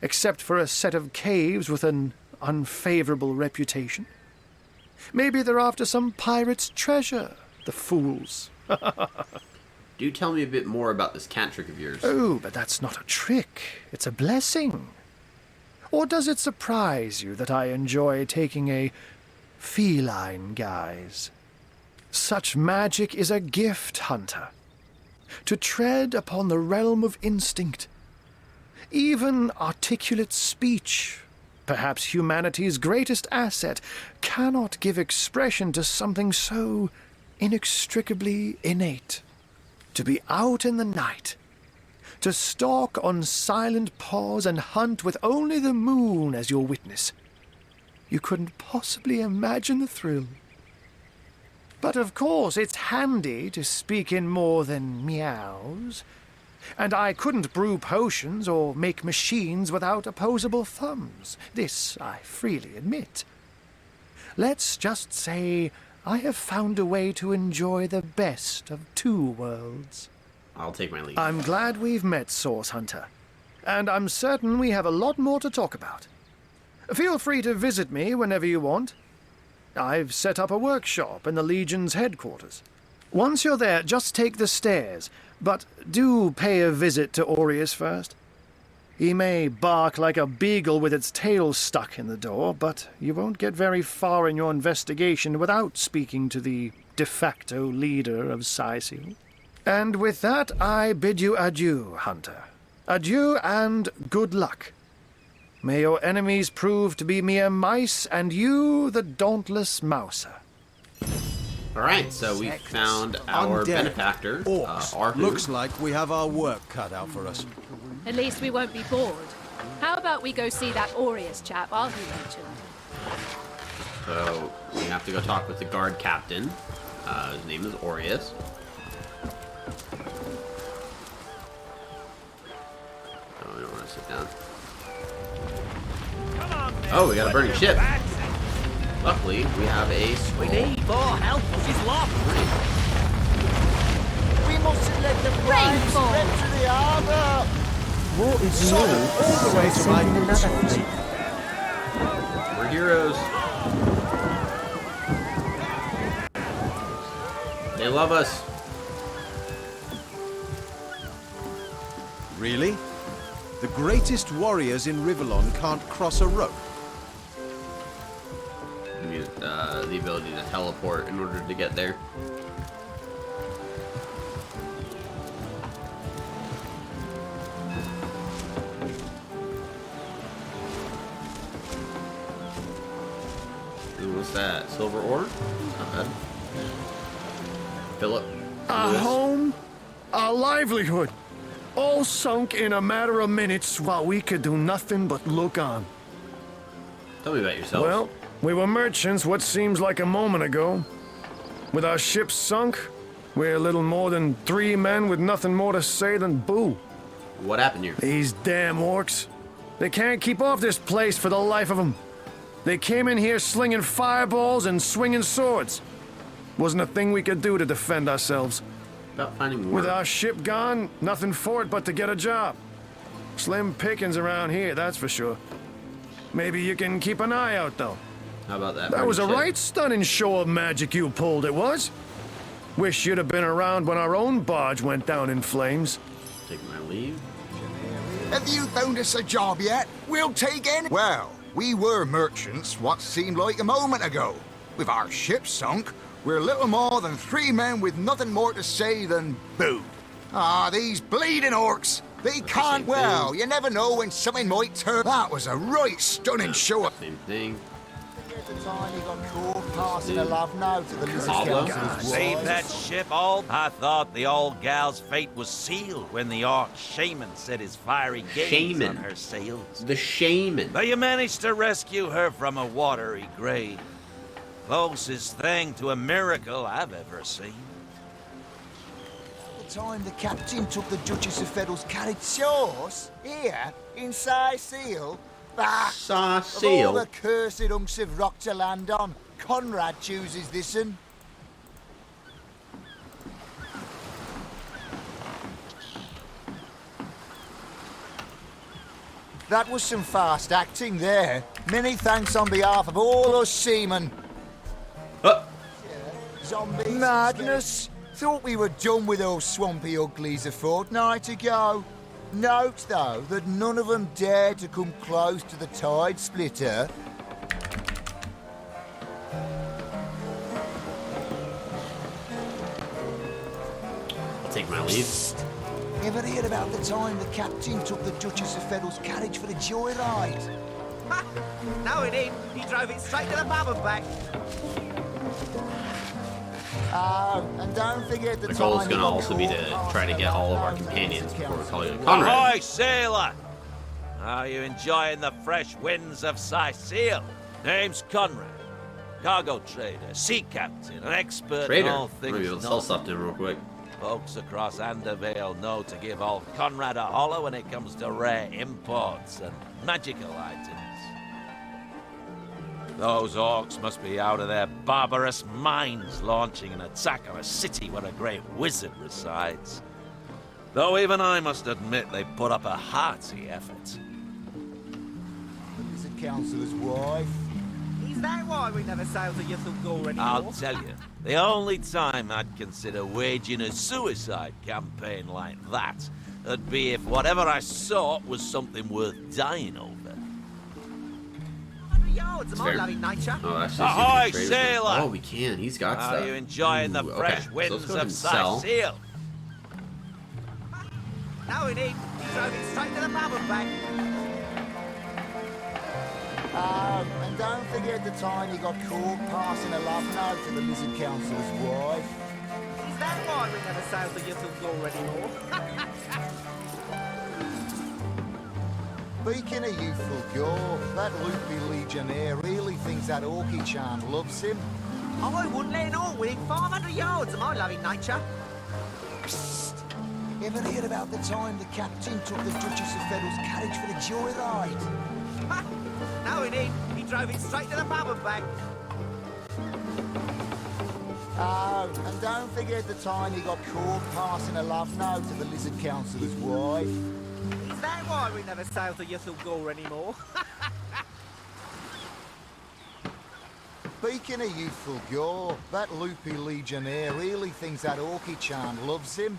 [SPEAKER 16] except for a set of caves with an unfavorable reputation. Maybe they're after some pirate's treasure, the fools.
[SPEAKER 1] Do tell me a bit more about this cat trick of yours.
[SPEAKER 16] Oh, but that's not a trick. It's a blessing. Or does it surprise you that I enjoy taking a feline guise? Such magic is a gift, Hunter. To tread upon the realm of instinct. Even articulate speech, perhaps humanity's greatest asset, cannot give expression to something so inextricably innate. To be out in the night, to stalk on silent paws and hunt with only the moon as your witness. You couldn't possibly imagine the thrill. But of course, it's handy to speak in more than meows. And I couldn't brew potions or make machines without opposable thumbs. This I freely admit. Let's just say I have found a way to enjoy the best of 2 worlds.
[SPEAKER 1] I'll take my leave.
[SPEAKER 16] I'm glad we've met, Source Hunter. And I'm certain we have a lot more to talk about. Feel free to visit me whenever you want. I've set up a workshop in the Legion's headquarters. Once you're there, just take the stairs, but do pay a visit to Aureus first. He may bark like a beagle with its tail stuck in the door, but you won't get very far in your investigation without speaking to the de facto leader of Sicil. And with that, I bid you adieu, Hunter. Adieu and good luck. May your enemies prove to be mere mice, and you the dauntless mouser.
[SPEAKER 1] Alright, so we found our
[SPEAKER 3] Undead.
[SPEAKER 1] benefactor, Arhu.
[SPEAKER 3] Looks like we have our work cut out for us.
[SPEAKER 4] At least we won't be bored. How about we go see that Aureus chap Arhu mentioned?
[SPEAKER 1] So we have to go talk with the guard captain. His name is Aureus. Oh, we don't want to sit down. Oh, we got a burning ship. Luckily, we have a scroll.
[SPEAKER 12] We need more help. She's lost.
[SPEAKER 11] We mustn't let the flames spread to the harbour.
[SPEAKER 15] What is
[SPEAKER 3] So,
[SPEAKER 15] new?
[SPEAKER 3] all the way to my
[SPEAKER 15] Sending another fleet.
[SPEAKER 1] We're heroes. They love us.
[SPEAKER 3] Really? The greatest warriors in Rivellon can't cross a rope.
[SPEAKER 1] You need the ability to teleport in order to get there. What's that? Silver ore? Not bad. Philip.
[SPEAKER 16] Our
[SPEAKER 1] Lewis.
[SPEAKER 16] home, our livelihood, all sunk in a matter of minutes while we could do nothing but look on.
[SPEAKER 1] Tell me about yourself.
[SPEAKER 16] Well, we were merchants what seems like a moment ago. With our ship sunk, we're little more than 3 men with nothing more to say than boo.
[SPEAKER 1] What happened here?
[SPEAKER 16] These damn orcs. They can't keep off this place for the life of them. They came in here slinging fireballs and swinging swords. Wasn't a thing we could do to defend ourselves.
[SPEAKER 1] About finding more.
[SPEAKER 16] With our ship gone, nothing for it but to get a job. Slim pickings around here, that's for sure. Maybe you can keep an eye out, though.
[SPEAKER 1] How about that?
[SPEAKER 16] That was a
[SPEAKER 1] ship?
[SPEAKER 16] right stunning show of magic you pulled, it was. Wish you'd have been around when our own barge went down in flames.
[SPEAKER 1] Take my leave.
[SPEAKER 17] Have you found us a job yet? We'll take any. Well, we were merchants what seemed like a moment ago. With our ship sunk, we're little more than 3 men with nothing more to say than boo. Ah, these bleeding orcs. They can't. Well, you never know when something might turn. That was a right stunning show.
[SPEAKER 1] Same thing.
[SPEAKER 11] The time he got caught passing a love note to the lizard
[SPEAKER 1] Pablo?
[SPEAKER 11] council's
[SPEAKER 18] Save
[SPEAKER 11] wife.
[SPEAKER 18] that ship, all? I thought the old gal's fate was sealed when the orc shaman set his fiery gaze
[SPEAKER 1] Shaman.
[SPEAKER 18] on her sails.
[SPEAKER 1] The shaman.
[SPEAKER 18] But you managed to rescue her from a watery grave. Closest thing to a miracle I've ever seen.
[SPEAKER 11] The time the captain took the Duchess of Feddle's carriage sauce here in Seal. Bah! Of all
[SPEAKER 1] Seal.
[SPEAKER 11] the cursed hunks of rock to land on, Conrad chooses this one. That was some fast acting there. Many thanks on behalf of all us seamen. Zombies. Madness. Thought we were done with those swampy uglies a fortnight ago. Note, though, that none of them dared to come close to the tide splitter.
[SPEAKER 1] I'll take my leave.
[SPEAKER 11] Ever heard about the time the captain took the Duchess of Feddle's carriage for a joyride?
[SPEAKER 12] Ha! No, he didn't. He drove it straight to the pub and back.
[SPEAKER 11] Oh, and don't forget the
[SPEAKER 1] The goal is
[SPEAKER 11] time
[SPEAKER 1] going
[SPEAKER 11] he
[SPEAKER 1] to
[SPEAKER 11] got
[SPEAKER 1] also be
[SPEAKER 11] caught
[SPEAKER 1] to
[SPEAKER 11] passing
[SPEAKER 1] try to
[SPEAKER 11] a
[SPEAKER 1] get all of our
[SPEAKER 11] love note to the
[SPEAKER 1] companions
[SPEAKER 11] lizard
[SPEAKER 1] before we call you
[SPEAKER 11] council's
[SPEAKER 1] Conrad.
[SPEAKER 18] Ahoy, sailor! Are you enjoying the fresh winds of Seal? Name's Conrad. Cargo trader, sea captain, an expert in
[SPEAKER 1] Trader.
[SPEAKER 18] all
[SPEAKER 1] Maybe
[SPEAKER 18] things
[SPEAKER 1] we'll sell
[SPEAKER 18] north.
[SPEAKER 1] stuff to him real quick.
[SPEAKER 18] Folks across Andervale know to give old Conrad a holler when it comes to rare imports and magical items. Those orcs must be out of their barbarous minds launching an attack on a city where a great wizard resides. Though even I must admit they put up a hearty effort.
[SPEAKER 11] The lizard councillor's wife.
[SPEAKER 12] Is that why we never sailed the Ythel Gore anymore?
[SPEAKER 18] I'll tell you, the only time I'd consider waging a suicide campaign like that would be if whatever I sought was something worth dying over.
[SPEAKER 12] Yards of my
[SPEAKER 1] fair.
[SPEAKER 12] loving nature.
[SPEAKER 1] Oh, that's just
[SPEAKER 18] Ahoy,
[SPEAKER 1] traders.
[SPEAKER 18] sailor!
[SPEAKER 1] Oh, we can. He's got
[SPEAKER 18] Are
[SPEAKER 1] stuff.
[SPEAKER 18] you enjoying the
[SPEAKER 1] Ooh,
[SPEAKER 18] fresh
[SPEAKER 1] okay. So
[SPEAKER 18] winds
[SPEAKER 1] let's go ahead
[SPEAKER 18] of
[SPEAKER 1] and sell.
[SPEAKER 18] Seal?
[SPEAKER 12] No, he didn't. He drove it straight to the pub and back.
[SPEAKER 11] Oh, and don't forget the time he got caught passing a love note to the lizard councillor's wife.
[SPEAKER 12] Is that why we never sailed the Ythel Gore anymore?
[SPEAKER 11] Speaking of youthful gore, that loopy legionnaire really thinks that orky charm loves him.
[SPEAKER 12] I wouldn't let an orc within 500 yards of my loving nature.
[SPEAKER 11] Psst! Ever heard about the time the captain took the Duchess of Feddle's carriage for a joyride?
[SPEAKER 12] Ha! No, he didn't. He drove it straight to the pub and back.
[SPEAKER 11] Oh, and don't forget the time he got caught passing a love note to the lizard councillor's wife.
[SPEAKER 12] Is that why we never sailed the Ythel Gore anymore?
[SPEAKER 11] Speaking of youthful gore, that loopy legionnaire really thinks that orky charm loves him.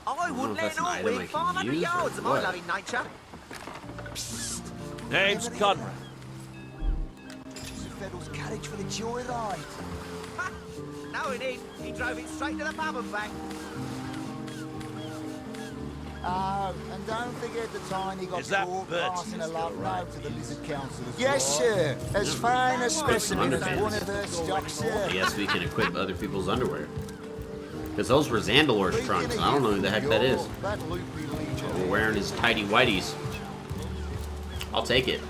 [SPEAKER 12] I wouldn't let
[SPEAKER 1] that's
[SPEAKER 12] an
[SPEAKER 1] an
[SPEAKER 12] orc
[SPEAKER 1] item I
[SPEAKER 12] within
[SPEAKER 1] can
[SPEAKER 12] 500
[SPEAKER 1] use, or
[SPEAKER 12] yards of my
[SPEAKER 1] what?
[SPEAKER 12] loving nature.
[SPEAKER 11] Psst!
[SPEAKER 18] Name's Conrad.
[SPEAKER 11] Duchess of Feddle's carriage for the joyride.
[SPEAKER 12] Ha! No, he didn't. He drove it straight to the pub and back.
[SPEAKER 17] And don't forget the time he got
[SPEAKER 18] Is that
[SPEAKER 17] caught
[SPEAKER 18] Bertie
[SPEAKER 17] passing a
[SPEAKER 18] still
[SPEAKER 17] love
[SPEAKER 18] right?
[SPEAKER 17] note to the Lizard Council. Yes, sir. As fine a specimen as one of their stock, sir.
[SPEAKER 1] Yes, we can equip other people's underwear. Because those were Xandalor's trunks, and I don't know who the heck that is. We're wearing his tidy whities. I'll take it.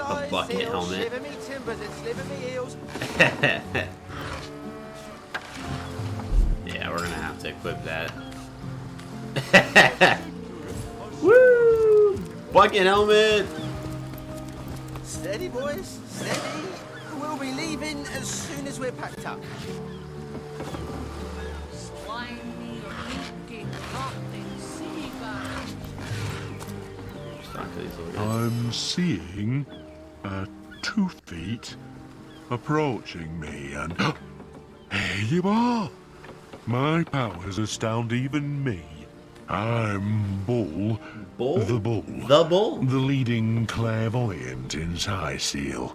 [SPEAKER 1] A bucket helmet.
[SPEAKER 12] Shiver me timbers, it's sliver me heels.
[SPEAKER 1] Yeah, we're gonna have to equip that. Woo! Bucket helmet!
[SPEAKER 12] Steady, boys, steady. We'll be leaving as soon as we're packed up.
[SPEAKER 9] Slimy, leaking, rotting sea bag.
[SPEAKER 6] I'm seeing 2 feet approaching me, and here you are. My powers astound even me. I'm Bull.
[SPEAKER 1] Bull?
[SPEAKER 6] The Bull.
[SPEAKER 1] The Bull?
[SPEAKER 6] The leading clairvoyant in Cyseal.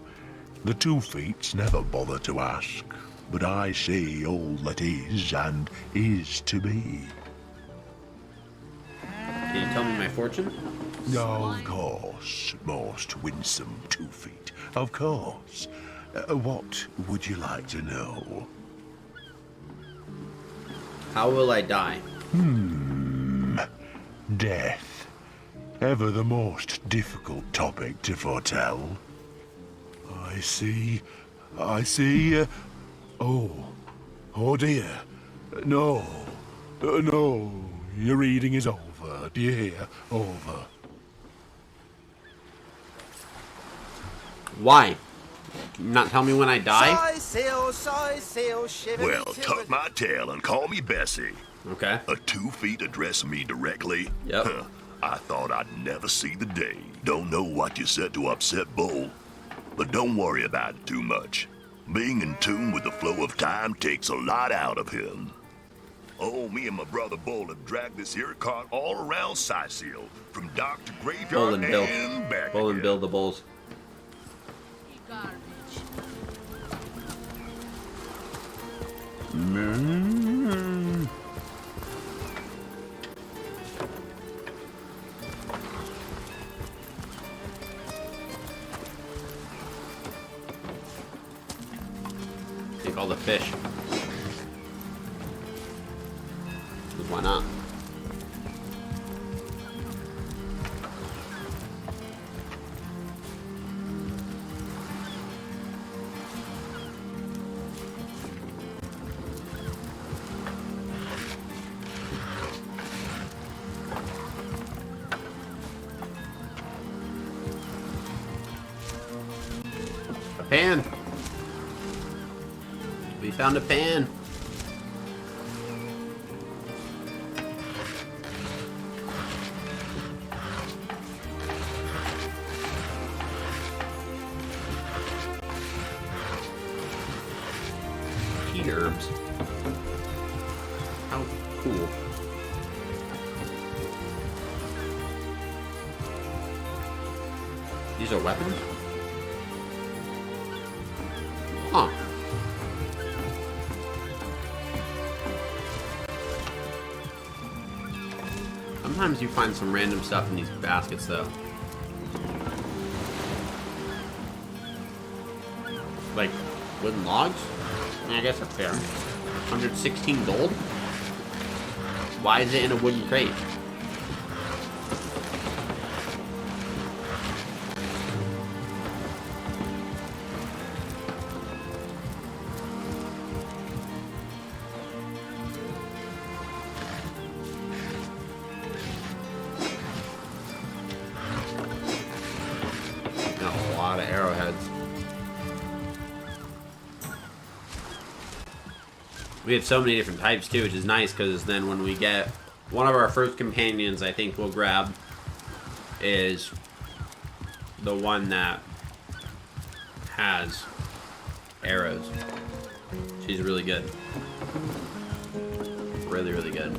[SPEAKER 6] The 2 feets never bother to ask, but I see all that is and is to be.
[SPEAKER 1] Can you tell me my fortune?
[SPEAKER 6] Of course, most winsome 2 feet. Of course. What would you like to know?
[SPEAKER 1] How will I die?
[SPEAKER 6] Death. Ever the most difficult topic to foretell. I see. Oh dear. No. No. Your reading is over. Do you hear? Over.
[SPEAKER 1] Why? Can you not tell me when I die?
[SPEAKER 12] Cyseal, shiver me
[SPEAKER 19] Well,
[SPEAKER 12] timbers.
[SPEAKER 19] tuck my tail and call me Bessie.
[SPEAKER 1] Okay.
[SPEAKER 19] A 2 feet addressing me directly?
[SPEAKER 1] Yep.
[SPEAKER 19] Huh, I thought I'd never see the day. Don't know what you said to upset Bull, but don't worry about it too much. Being in tune with the flow of time takes a lot out of him. Oh, me and my brother Bull have dragged this here cart all around Cyseal, from dock to
[SPEAKER 1] Bull
[SPEAKER 19] graveyard
[SPEAKER 1] and Bill.
[SPEAKER 19] and back
[SPEAKER 1] Bull and
[SPEAKER 19] again.
[SPEAKER 1] Bill the Bulls. Take all the fish. 'Cause why not? A pan. We found a pan. Heat herbs. How cool. These are weapons? Huh. Sometimes you find some random stuff in these baskets, though. Like, wooden logs? I guess that's fair. 116 gold? Why is it in a wooden crate? A lot of arrowheads. We have so many different types too, which is nice because then when we get one of our first companions, I think we'll grab is the one that has arrows. She's really good. Really, really good.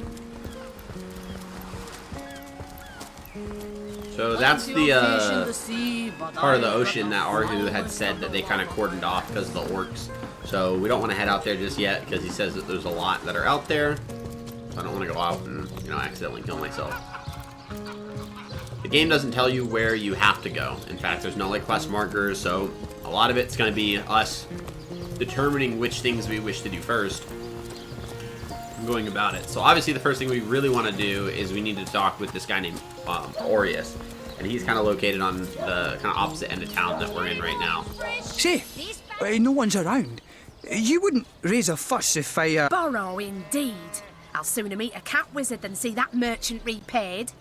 [SPEAKER 1] So that's the part of the ocean that Arhu had said that they kind of cordoned off because of the orcs. So we don't want to head out there just yet because he says that there's a lot that are out there. So I don't want to go out and, you know, accidentally kill myself. The game doesn't tell you where you have to go. In fact, there's no like quest markers, so a lot of it's going to be us determining which things we wish to do first and going about it. So obviously the first thing we really want to do is we need to talk with this guy named Aureus. And he's kind of located on the kind of opposite end of town that we're in right now.
[SPEAKER 20] Say, no one's around. You wouldn't raise a fuss if I,
[SPEAKER 21] Borrow, indeed. I'll sooner meet a cat wizard than see that merchant repaid.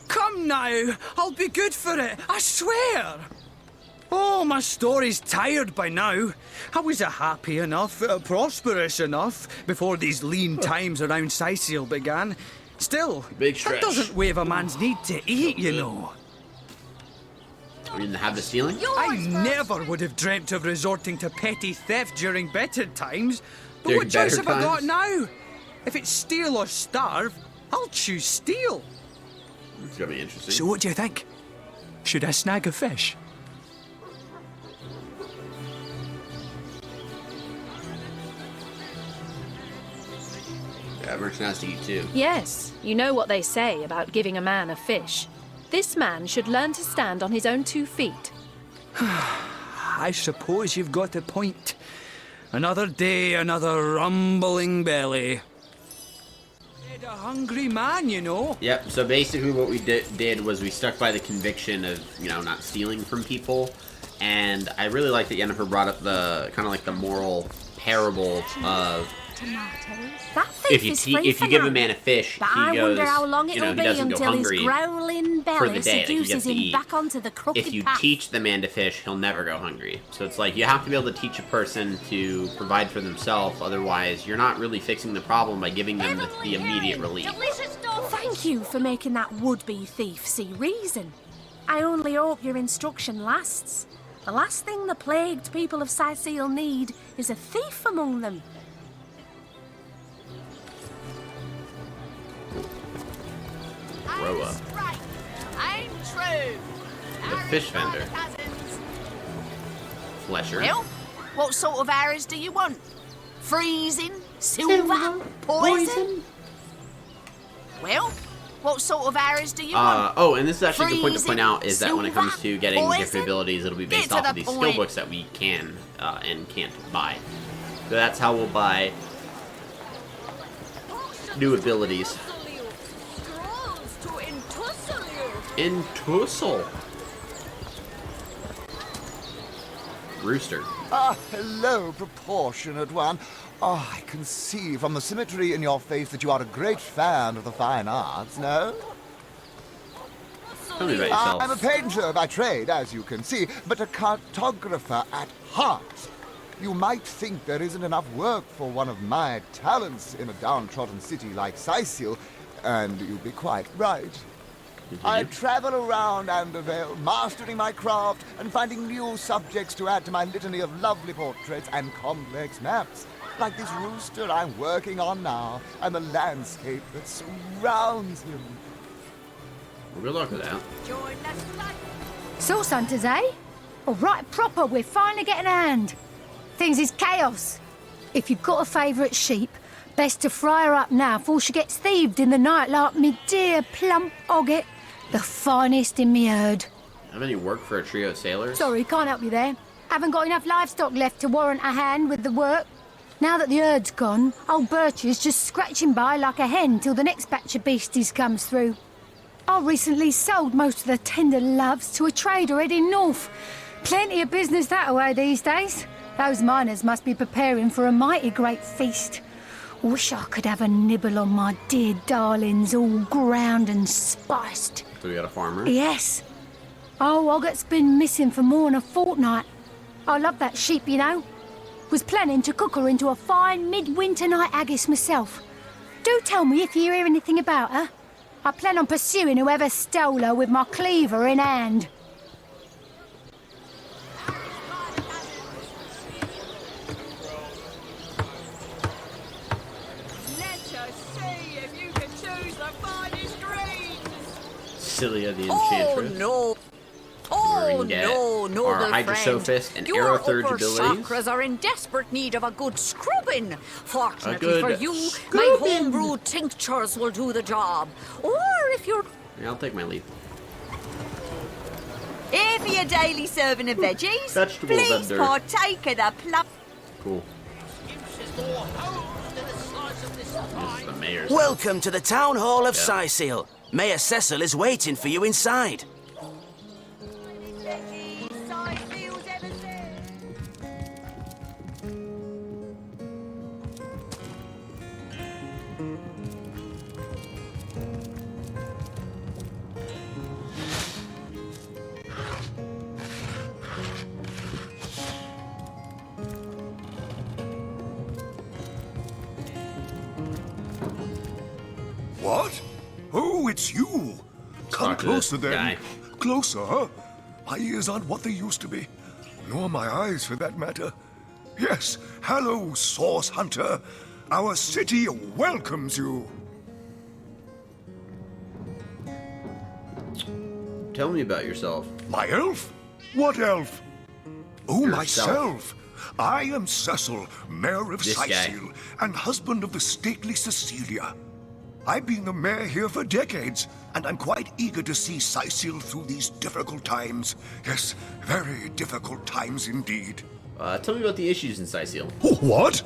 [SPEAKER 20] Come now, I'll be good for it, I swear. Oh, my story's tired by now. I was happy enough, prosperous enough, before these lean times around Sicil began. Still, that doesn't waive a man's need to eat, you know.
[SPEAKER 1] I mean, have the stealing?
[SPEAKER 20] I never would have dreamt of resorting to petty theft during better times. But
[SPEAKER 1] During
[SPEAKER 20] what choice
[SPEAKER 1] better
[SPEAKER 20] have I got
[SPEAKER 1] times?
[SPEAKER 20] now? If it's steal or starve, I'll choose steal.
[SPEAKER 1] It's gonna be interesting.
[SPEAKER 20] So what do you think? Should I snag a fish?
[SPEAKER 1] Yeah, merchant has to eat too.
[SPEAKER 4] Yes, you know what they say about giving a man a fish. This man should learn to stand on his own 2 feet.
[SPEAKER 20] I suppose you've got a point. Another day, another rumbling belly. A hungry man, you know.
[SPEAKER 1] Yep, so basically what we did was we stuck by the conviction of, you know, not stealing from people. And I really like that Yennefer brought up the kind of like the moral parable of
[SPEAKER 21] That
[SPEAKER 1] if
[SPEAKER 21] thief
[SPEAKER 1] you
[SPEAKER 21] is free
[SPEAKER 1] if
[SPEAKER 21] for
[SPEAKER 1] you give a
[SPEAKER 21] now.
[SPEAKER 1] man a fish,
[SPEAKER 21] But
[SPEAKER 1] he
[SPEAKER 21] I
[SPEAKER 1] goes,
[SPEAKER 21] wonder how long
[SPEAKER 1] you know,
[SPEAKER 21] it'll
[SPEAKER 1] he
[SPEAKER 21] be
[SPEAKER 1] doesn't go
[SPEAKER 21] until his
[SPEAKER 1] hungry
[SPEAKER 21] growling
[SPEAKER 1] for the
[SPEAKER 21] belly
[SPEAKER 1] day. Like he
[SPEAKER 21] seduces
[SPEAKER 1] gets to
[SPEAKER 21] him
[SPEAKER 1] eat.
[SPEAKER 21] back onto the crooked
[SPEAKER 1] If you
[SPEAKER 21] path.
[SPEAKER 1] teach the man to fish, he'll never go hungry. So it's like you have to be able to teach a person to provide for themselves. Otherwise, you're not really fixing the problem by giving them the immediate relief.
[SPEAKER 21] Thank you for making that would-be thief see reason. I only hope your instruction lasts. The last thing the plagued people of Sicil need is a thief among them.
[SPEAKER 1] Grow up.
[SPEAKER 9] I'm true.
[SPEAKER 1] The fish vendor. Flesher.
[SPEAKER 9] Well, what sort of arrows do you want? Freezing? Silver? Poison? Well, what sort of arrows do you want?
[SPEAKER 1] Oh, and this is actually a good point to point out is that when it
[SPEAKER 9] Freezing,
[SPEAKER 1] comes to getting
[SPEAKER 9] poison?
[SPEAKER 1] different abilities, it'll be based
[SPEAKER 9] Get to
[SPEAKER 1] off
[SPEAKER 9] the
[SPEAKER 1] of these skill
[SPEAKER 9] point.
[SPEAKER 1] books that we can and can't buy. So that's how we'll buy new abilities. In Tussle. Rooster.
[SPEAKER 17] Ah, hello, proportionate one. Oh, I can see from the symmetry in your face that you are a great fan of the fine arts, no?
[SPEAKER 1] Tell me about yourself.
[SPEAKER 17] I'm a painter by trade, as you can see, but a cartographer at heart. You might think there isn't enough work for one of my talents in a downtrodden city like Sicil, and you'd be quite right. I travel around Andervale, mastering my craft and finding new subjects to add to my litany of lovely portraits and complex maps, like this rooster I'm working on now, and the landscape that surrounds him.
[SPEAKER 1] Well, good luck with that.
[SPEAKER 22] Source hunters, eh? All right, proper, we're finally getting a hand. Things is chaos. If you've got a favourite sheep, best to fry her up now before she gets thieved in the night like me dear plump Ogget, the finest in me herd.
[SPEAKER 1] Have any work for a trio of sailors?
[SPEAKER 22] Sorry, can't help you there. Haven't got enough livestock left to warrant a hand with the work. Now that the herd's gone, old Birch is just scratching by like a hen till the next batch of beasties comes through. I recently sold most of the tender loves to a trader heading north. Plenty of business that way these days. Those miners must be preparing for a mighty great feast. Wish I could have a nibble on my dear darlings, all ground and spiced.
[SPEAKER 1] So we got a farmer?
[SPEAKER 22] Yes. Oh, Ogget's been missing for more than a fortnight. I love that sheep, you know. Was planning to cook her into a fine midwinter night haggis myself. Do tell me if you hear anything about her. I plan on pursuing whoever stole her with my cleaver in hand.
[SPEAKER 1] Cecilia the
[SPEAKER 2] Oh
[SPEAKER 1] Enchantress.
[SPEAKER 2] no! Oh
[SPEAKER 1] We're gonna get
[SPEAKER 2] no,
[SPEAKER 1] our
[SPEAKER 2] noble friend!
[SPEAKER 1] Hydrosophist and
[SPEAKER 2] Your
[SPEAKER 1] Aerothurge
[SPEAKER 2] upper
[SPEAKER 1] abilities.
[SPEAKER 2] chakras are in desperate need of a good scrubbing. Fortunately
[SPEAKER 1] good
[SPEAKER 2] for you, my
[SPEAKER 1] scrubbing.
[SPEAKER 2] homebrewed tinctures will do the job. Or if you're...
[SPEAKER 1] Yeah, I'll take my leave.
[SPEAKER 5] Here for your daily serving of veggies.
[SPEAKER 1] Vegetable
[SPEAKER 5] Please
[SPEAKER 1] vendor.
[SPEAKER 5] partake of the plum.
[SPEAKER 1] Cool. This is the mayor's
[SPEAKER 12] Welcome to the Town Hall of
[SPEAKER 1] Yeah.
[SPEAKER 12] Sysil. Mayor Cecil is waiting for you inside.
[SPEAKER 6] What? Oh, it's you. Come
[SPEAKER 1] Talk to this
[SPEAKER 6] closer then.
[SPEAKER 1] guy.
[SPEAKER 6] Closer, huh? My ears aren't what they used to be. Nor my eyes, for that matter. Yes, hello, Source Hunter. Our city welcomes you.
[SPEAKER 1] Tell me about yourself.
[SPEAKER 6] My elf? What elf? Oh,
[SPEAKER 1] Yourself.
[SPEAKER 6] myself. I am Cecil, Mayor of
[SPEAKER 1] This guy.
[SPEAKER 6] Sysil, and husband of the stately Cecilia. I've been the mayor here for decades, and I'm quite eager to see Sysil through these difficult times. Yes, very difficult times indeed.
[SPEAKER 1] Tell me about the issues in Sysil.
[SPEAKER 6] Oh, what?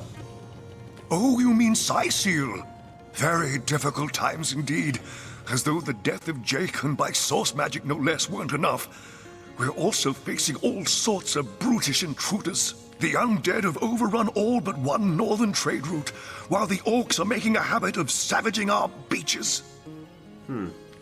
[SPEAKER 6] Oh, you mean Sysil? Very difficult times indeed. As though the death of Jayhan by source magic no less weren't enough. We're also facing all sorts of brutish intruders. The undead have overrun all but one northern trade route, while the orcs are making a habit of savaging our beaches.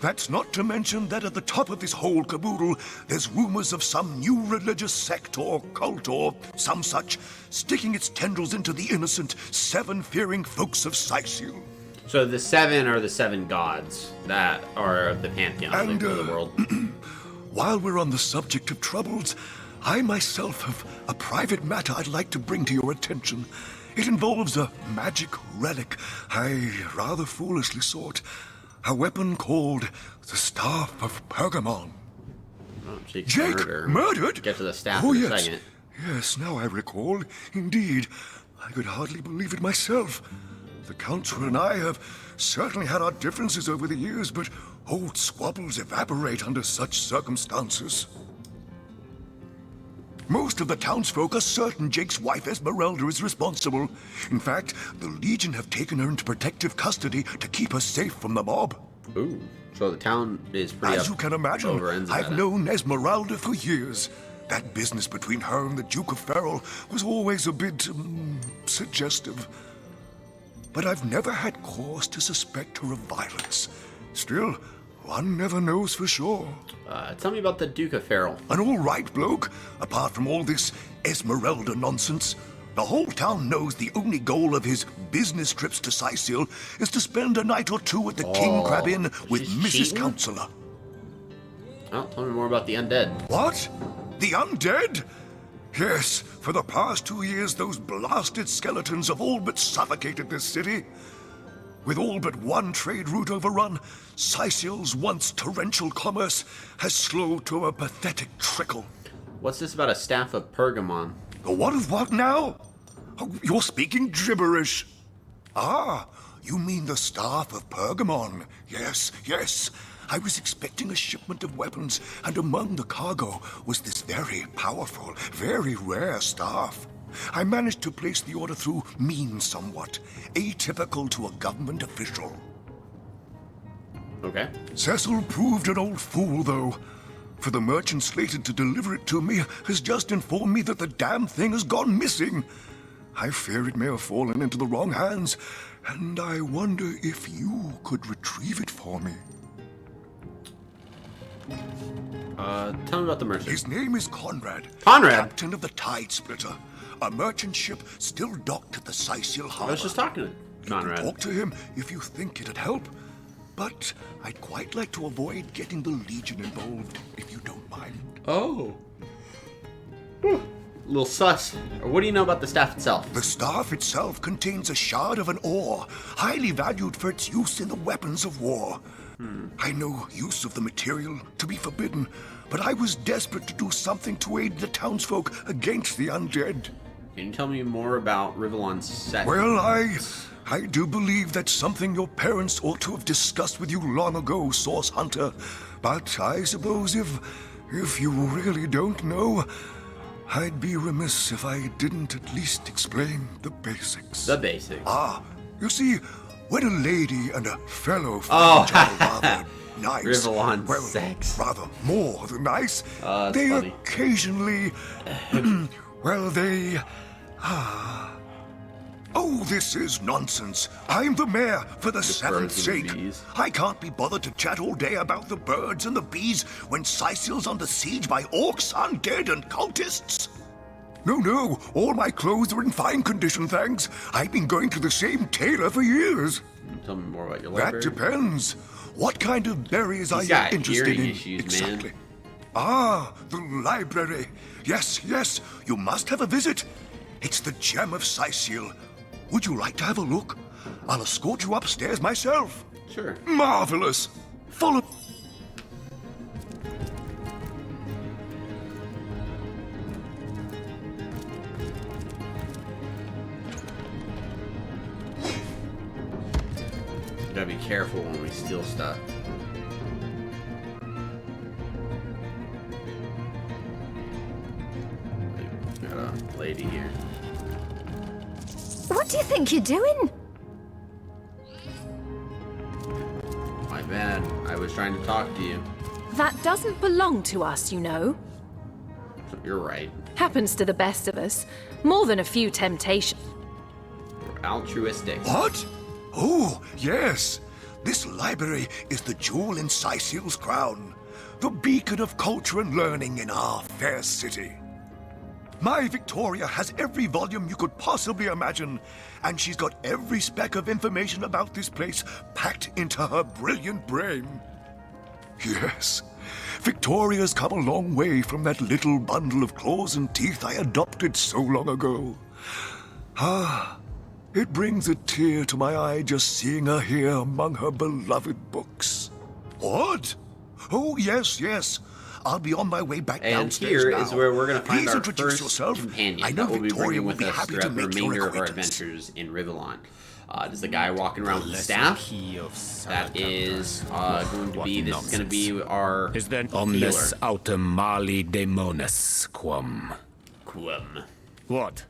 [SPEAKER 6] That's not to mention that at the top of this whole caboodle, there's rumors of some new religious sect or cult or some such sticking its tendrils into the innocent, seven-fearing folks of Sysil.
[SPEAKER 1] So the seven are the seven gods that are the pantheon
[SPEAKER 6] And,
[SPEAKER 1] of the world.
[SPEAKER 6] While we're on the subject of troubles, I myself have a private matter I'd like to bring to your attention. It involves a magic relic I rather foolishly sought. A weapon called the Staff of Pergamon.
[SPEAKER 1] Jake
[SPEAKER 6] murdered?
[SPEAKER 1] Get to the staff
[SPEAKER 6] Oh,
[SPEAKER 1] in a
[SPEAKER 6] yes.
[SPEAKER 1] second.
[SPEAKER 6] Yes, now I recall. Indeed. I could hardly believe it myself. The Council and I have certainly had our differences over the years, but old squabbles evaporate under such circumstances. Most of the townsfolk are certain Jake's wife Esmeralda is responsible. In fact, the Legion have taken her into protective custody to keep her safe from the mob.
[SPEAKER 1] Ooh, so the town is pretty
[SPEAKER 6] As you can imagine,
[SPEAKER 1] over ends about
[SPEAKER 6] I've
[SPEAKER 1] it.
[SPEAKER 6] known Esmeralda for years. That business between her and the Duke of Ferrol was always a bit suggestive. But I've never had cause to suspect her of violence. Still, one never knows for sure.
[SPEAKER 1] Tell me about the Duke of Ferrol.
[SPEAKER 6] An all right bloke, apart from all this Esmeralda nonsense. The whole town knows the only goal of his business trips to Sysil is to spend a night or two at the King Crab Inn with
[SPEAKER 1] she's
[SPEAKER 6] Mrs.
[SPEAKER 1] cheating?
[SPEAKER 6] Counselor.
[SPEAKER 1] Oh, tell me more about the undead.
[SPEAKER 6] What? The undead? Yes, for the past 2 years, those blasted skeletons have all but suffocated this city. With all but one trade route overrun, Sysil's once torrential commerce has slowed to a pathetic trickle.
[SPEAKER 1] What's this about a staff of Pergamon?
[SPEAKER 6] A what of what now? Oh, you're speaking gibberish. Ah, you mean the staff of Pergamon. Yes, yes. I was expecting a shipment of weapons, and among the cargo was this very powerful, very rare staff. I managed to place the order through means somewhat, atypical to a government official.
[SPEAKER 1] Okay.
[SPEAKER 6] Cecil proved an old fool, though. For the merchant slated to deliver it to me has just informed me that the damn thing has gone missing. I fear it may have fallen into the wrong hands, and I wonder if you could retrieve it for me.
[SPEAKER 1] Tell me about the merchant.
[SPEAKER 6] His name is Conrad.
[SPEAKER 1] Conrad?
[SPEAKER 6] Captain of the Tide Splitter, a merchant ship still docked at the Sysil harbor.
[SPEAKER 1] I was just talking to Conrad.
[SPEAKER 6] You can talk to him if you think it'd help. But I'd quite like to avoid getting the Legion involved, if you don't mind.
[SPEAKER 1] Oh. Little sus. What do you know about the staff itself?
[SPEAKER 6] The staff itself contains a shard of an ore, highly valued for its use in the weapons of war. I know use of the material to be forbidden, but I was desperate to do something to aid the townsfolk against the undead.
[SPEAKER 1] Can you tell me more about Rivellon's sex?
[SPEAKER 6] Well, I do believe that's something your parents ought to have discussed with you long ago, Source Hunter. But I suppose if you really don't know, I'd be remiss if I didn't at least explain the basics.
[SPEAKER 1] The basics.
[SPEAKER 6] Ah, you see, when a lady and a fellow find rather nice,
[SPEAKER 1] Rivellon's
[SPEAKER 6] well,
[SPEAKER 1] sex.
[SPEAKER 6] rather more than nice,
[SPEAKER 1] That's
[SPEAKER 6] they
[SPEAKER 1] funny.
[SPEAKER 6] occasionally, well, they, Oh, this is nonsense. I'm the mayor for the seventh sake. I can't be bothered to chat all day about the birds and the bees when Sicil's under siege by orcs, undead, and cultists. No, all my clothes are in fine condition, thanks. I've been going to the same tailor for years.
[SPEAKER 1] Tell me more about your
[SPEAKER 6] That
[SPEAKER 1] library.
[SPEAKER 6] depends. What kind of berries are
[SPEAKER 1] He's
[SPEAKER 6] you
[SPEAKER 1] got
[SPEAKER 6] interested
[SPEAKER 1] hearing
[SPEAKER 6] in
[SPEAKER 1] issues,
[SPEAKER 6] exactly?
[SPEAKER 1] man.
[SPEAKER 6] Ah, the library. Yes, you must have a visit. It's the gem of Sicil. Would you like to have a look? I'll escort you upstairs myself.
[SPEAKER 1] Sure.
[SPEAKER 6] Marvelous. Follow.
[SPEAKER 1] Gotta be careful when we steal stuff. Got a lady here.
[SPEAKER 22] What do you think you're doing?
[SPEAKER 1] My bad. I was trying to talk to you.
[SPEAKER 4] That doesn't belong to us, you know.
[SPEAKER 1] You're right.
[SPEAKER 4] Happens to the best of us. More than a few temptations.
[SPEAKER 1] We're altruistic.
[SPEAKER 6] What? Oh, yes. This library is the jewel in Sicil's crown. The beacon of culture and learning in our fair city. My Victoria has every volume you could possibly imagine, and she's got every speck of information about this place packed into her brilliant brain. Yes, Victoria's come a long way from that little bundle of claws and teeth I adopted so long ago. It brings a tear to my eye just seeing her here among her beloved books. What? Oh, yes. I'll be on my way back
[SPEAKER 1] And
[SPEAKER 6] downstairs
[SPEAKER 1] here
[SPEAKER 6] now.
[SPEAKER 1] is where we're going to find
[SPEAKER 6] Please
[SPEAKER 1] our
[SPEAKER 6] introduce
[SPEAKER 1] first
[SPEAKER 6] yourself.
[SPEAKER 1] companion
[SPEAKER 6] I know
[SPEAKER 1] that will be
[SPEAKER 6] Victoria
[SPEAKER 1] bringing
[SPEAKER 6] will
[SPEAKER 1] with
[SPEAKER 6] be
[SPEAKER 1] us
[SPEAKER 6] happy to
[SPEAKER 1] throughout the
[SPEAKER 6] make your
[SPEAKER 1] remainder of our
[SPEAKER 6] acquaintance.
[SPEAKER 1] adventures in Rivellon. There's the guy walking around with the staff. That is going to be. This is going to be our
[SPEAKER 7] Is then
[SPEAKER 1] healer.
[SPEAKER 7] omnes autem mali demonis quam. What?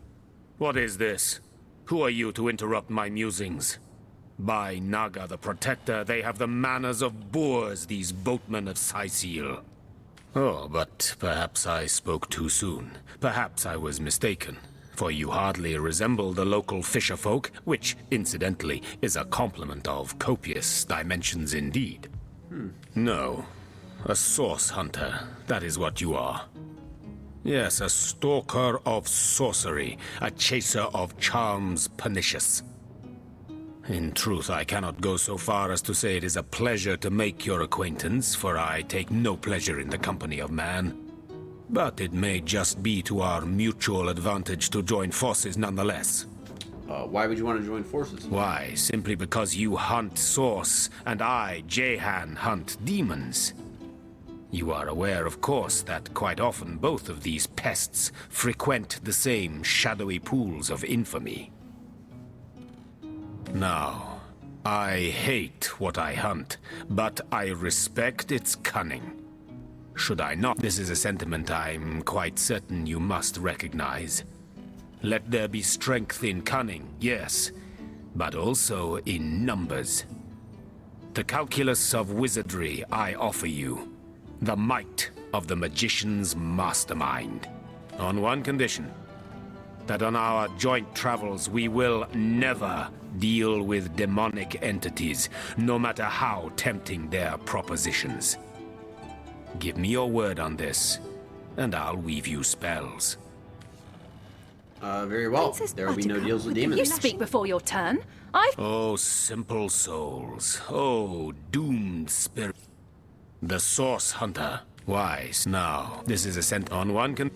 [SPEAKER 7] What is this? Who are you to interrupt my musings? By Naga the Protector, they have the manners of boors, these boatmen of Sicil. Oh, but perhaps I spoke too soon. Perhaps I was mistaken. For you hardly resemble the local fisher folk, which, incidentally, is a compliment of copious dimensions indeed. No, a source hunter, that is what you are. Yes, a stalker of sorcery, a chaser of charms pernicious. In truth, I cannot go so far as to say it is a pleasure to make your acquaintance, for I take no pleasure in the company of man. But it may just be to our mutual advantage to join forces nonetheless.
[SPEAKER 1] Why would you want to join forces?
[SPEAKER 7] Why? Simply because you hunt source, and I, Jayhan, hunt demons. You are aware, of course, that quite often both of these pests frequent the same shadowy pools of infamy. Now, I hate what I hunt, but I respect its cunning. Should I not? This is a sentiment I'm quite certain you must recognize. Let there be strength in cunning, yes, but also in numbers. The calculus of wizardry I offer you. The might of the magician's mastermind. On one condition. That on our joint travels we will never deal with demonic entities, no matter how tempting their propositions. Give me your word on this, and I'll weave you spells.
[SPEAKER 1] Very well. There will be no deals with demons.
[SPEAKER 4] You speak before your turn.
[SPEAKER 7] Oh, simple souls. Oh, doomed spirit. The Source Hunter. Wise. Now, this is a scent on one can...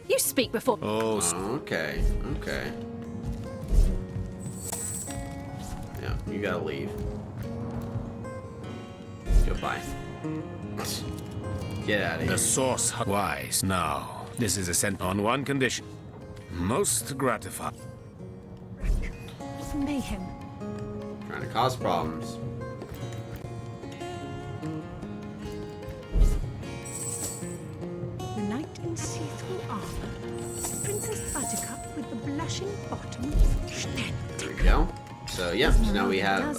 [SPEAKER 4] You speak before...
[SPEAKER 7] Oh,
[SPEAKER 1] okay. Yeah, you gotta leave. Goodbye. Get out of here.
[SPEAKER 7] The source wise. Now, this is a sent on one condition. Most gratifying.
[SPEAKER 22] Mayhem.
[SPEAKER 1] Trying to cause problems.
[SPEAKER 22] The knight in see-through armor. Princess Buttercup with the blushing bottom.
[SPEAKER 1] There we go. So, yeah, so now we have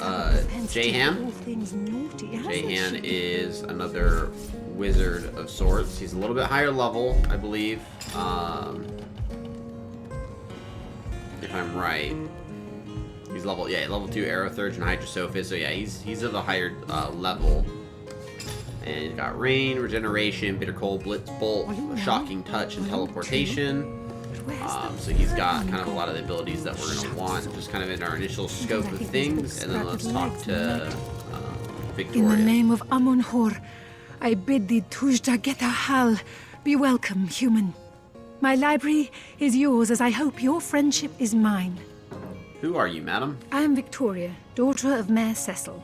[SPEAKER 1] Jayhan. Jayhan is another wizard of sorts. He's a little bit higher level, I believe. If I'm right. He's level 2 Aerothurge and Hydrosophist. So yeah, he's of a higher level. And he's got Rain, Regeneration, Bitter Cold, Blitz Bolt, Shocking Touch, and Teleportation. So he's got kind of a lot of the abilities that we're going to want, just kind of in our initial scope of things. And then let's talk to Victoria.
[SPEAKER 22] In the name of Amon-Hor, I bid thee Tujda Getha Hal, be welcome, human. My library is yours, as I hope your friendship is mine.
[SPEAKER 1] Who are you, madam?
[SPEAKER 22] I am Victoria, daughter of Mayor Cecil.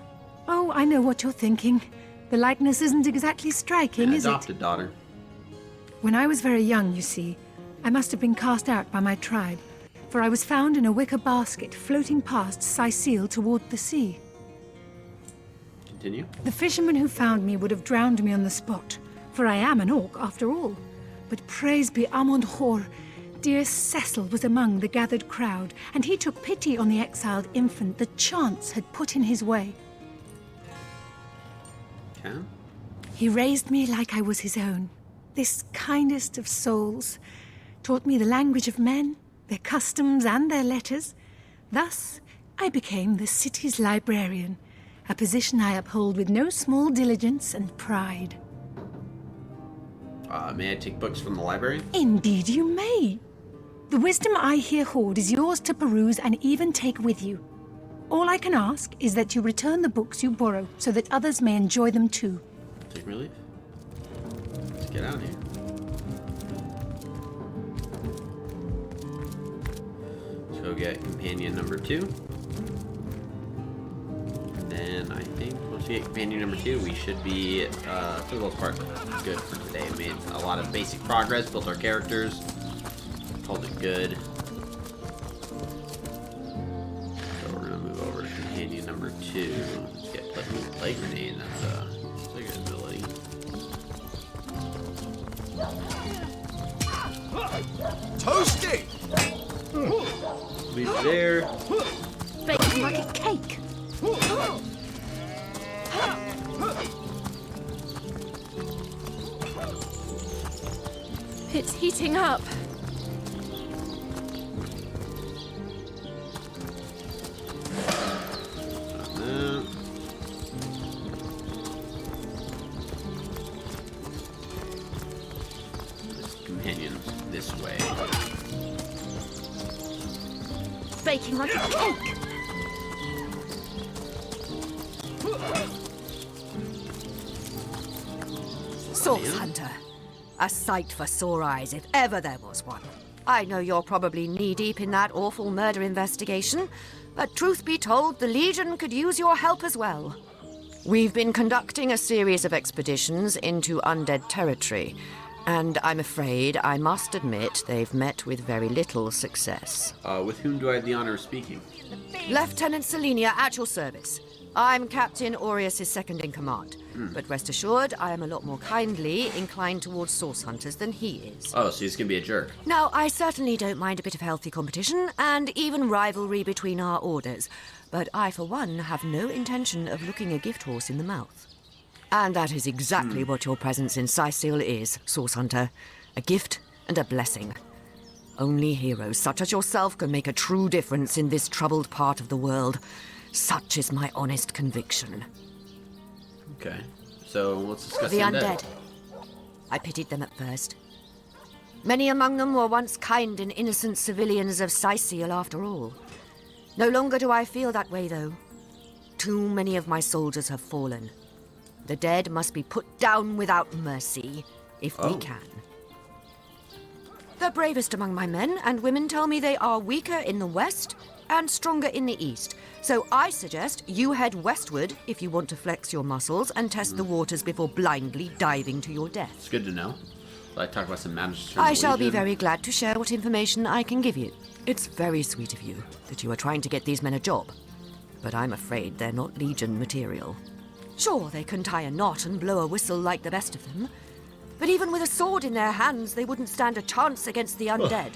[SPEAKER 22] Oh, I know what you're thinking. The likeness isn't exactly striking, is it?
[SPEAKER 1] Adopted daughter.
[SPEAKER 22] When I was very young, you see, I must have been cast out by my tribe, for I was found in a wicker basket floating past Sicil toward the sea.
[SPEAKER 1] Continue.
[SPEAKER 22] The fisherman who found me would have drowned me on the spot, for I am an orc after all. But praise be Amon-Hor, dear Cecil was among the gathered crowd, and he took pity on the exiled infant that chance had put in his way.
[SPEAKER 1] Okay.
[SPEAKER 22] He raised me like I was his own, this kindest of souls, taught me the language of men, their customs and their letters. Thus, I became the city's librarian, a position I uphold with no small diligence and pride.
[SPEAKER 1] May I take books from the library?
[SPEAKER 22] Indeed you may. The wisdom I here hoard is yours to peruse and even take with you. All I can ask is that you return the books you borrow so that others may enjoy them too.
[SPEAKER 1] Take relief. Let's get out of here. Let's go get companion number 2. And then I think once we get companion number 2, we should be, for the most part, good for today. We made a lot of basic progress, built our characters, called it good. So we're gonna move over to companion number 2. Let's get Plague Grenade. That's a good ability.
[SPEAKER 3] Toasty!
[SPEAKER 1] Leave it there.
[SPEAKER 22] Baked like a cake.
[SPEAKER 4] It's heating up.
[SPEAKER 1] This companion's this way.
[SPEAKER 22] Baking like a cake.
[SPEAKER 2] Source Hunter. A sight for sore eyes, if ever there was one. I know you're probably knee-deep in that awful murder investigation, but truth be told, the Legion could use your help as well. We've been conducting a series of expeditions into Undead territory, and I'm afraid I must admit they've met with very little success.
[SPEAKER 1] With whom do I have the honor of speaking?
[SPEAKER 2] Lieutenant Selenia, at your service. I'm Captain Aureus' second-in-command, but rest assured, I am a lot more kindly inclined towards source hunters than he is.
[SPEAKER 1] Oh, so he's gonna be a jerk.
[SPEAKER 2] Now, I certainly don't mind a bit of healthy competition, and even rivalry between our orders, but I, for one, have no intention of looking a gift horse in the mouth. And that is exactly what your presence in Sicil is, Source Hunter. A gift and a blessing. Only heroes such as yourself can make a true difference in this troubled part of the world. Such is my honest conviction.
[SPEAKER 1] Okay, so let's discuss
[SPEAKER 2] the
[SPEAKER 1] Undead.
[SPEAKER 2] Undead. I pitied them at first. Many among them were once kind and innocent civilians of Sicil, after all. No longer do I feel that way, though. Too many of my soldiers have fallen. The dead must be put down without mercy, if we can. The bravest among my men and women tell me they are weaker in the west and stronger in the east. So I suggest you head westward if you want to flex your muscles and test the waters before blindly diving to your death.
[SPEAKER 1] It's good to know. I talk about some magic.
[SPEAKER 2] I shall be very glad to share what information I can give you. It's very sweet of you that you are trying to get these men a job, but I'm afraid they're not Legion material. Sure, they can tie a knot and blow a whistle like the best of them, but even with a sword in their hands, they wouldn't stand a chance against the undead,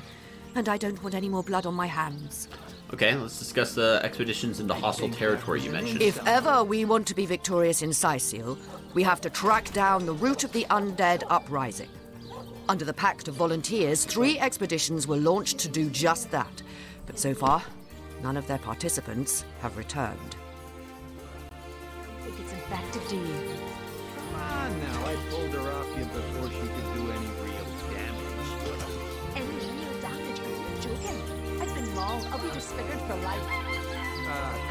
[SPEAKER 2] and I don't want any more blood on my hands.
[SPEAKER 1] Okay, let's discuss the expeditions into hostile territory you mentioned.
[SPEAKER 2] If ever we want to be victorious in Sicil, we have to track down the root of the undead uprising. Under the Pact of Volunteers, 3 expeditions were launched to do just that, but so far, none of their participants have returned.
[SPEAKER 21] I think it's effective, do you?
[SPEAKER 13] Come on now, I pulled her off you before she could do any real damage.
[SPEAKER 21] Any real damage? Are you joking? I've been mauled. I'll be disfigured for life.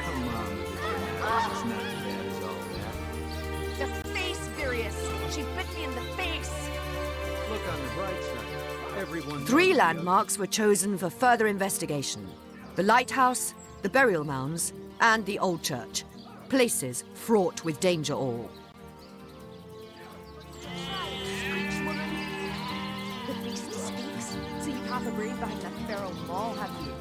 [SPEAKER 13] Come on with it. It's not as bad as all that.
[SPEAKER 21] The face, Virius. She bit me in the face.
[SPEAKER 13] Look on the bright side. Everyone
[SPEAKER 2] 3 landmarks were chosen for further investigation. The lighthouse, the burial mounds, and the old church. Places fraught with danger all.
[SPEAKER 21] The beast speaks, so you can't breathe behind that feral maw, have you?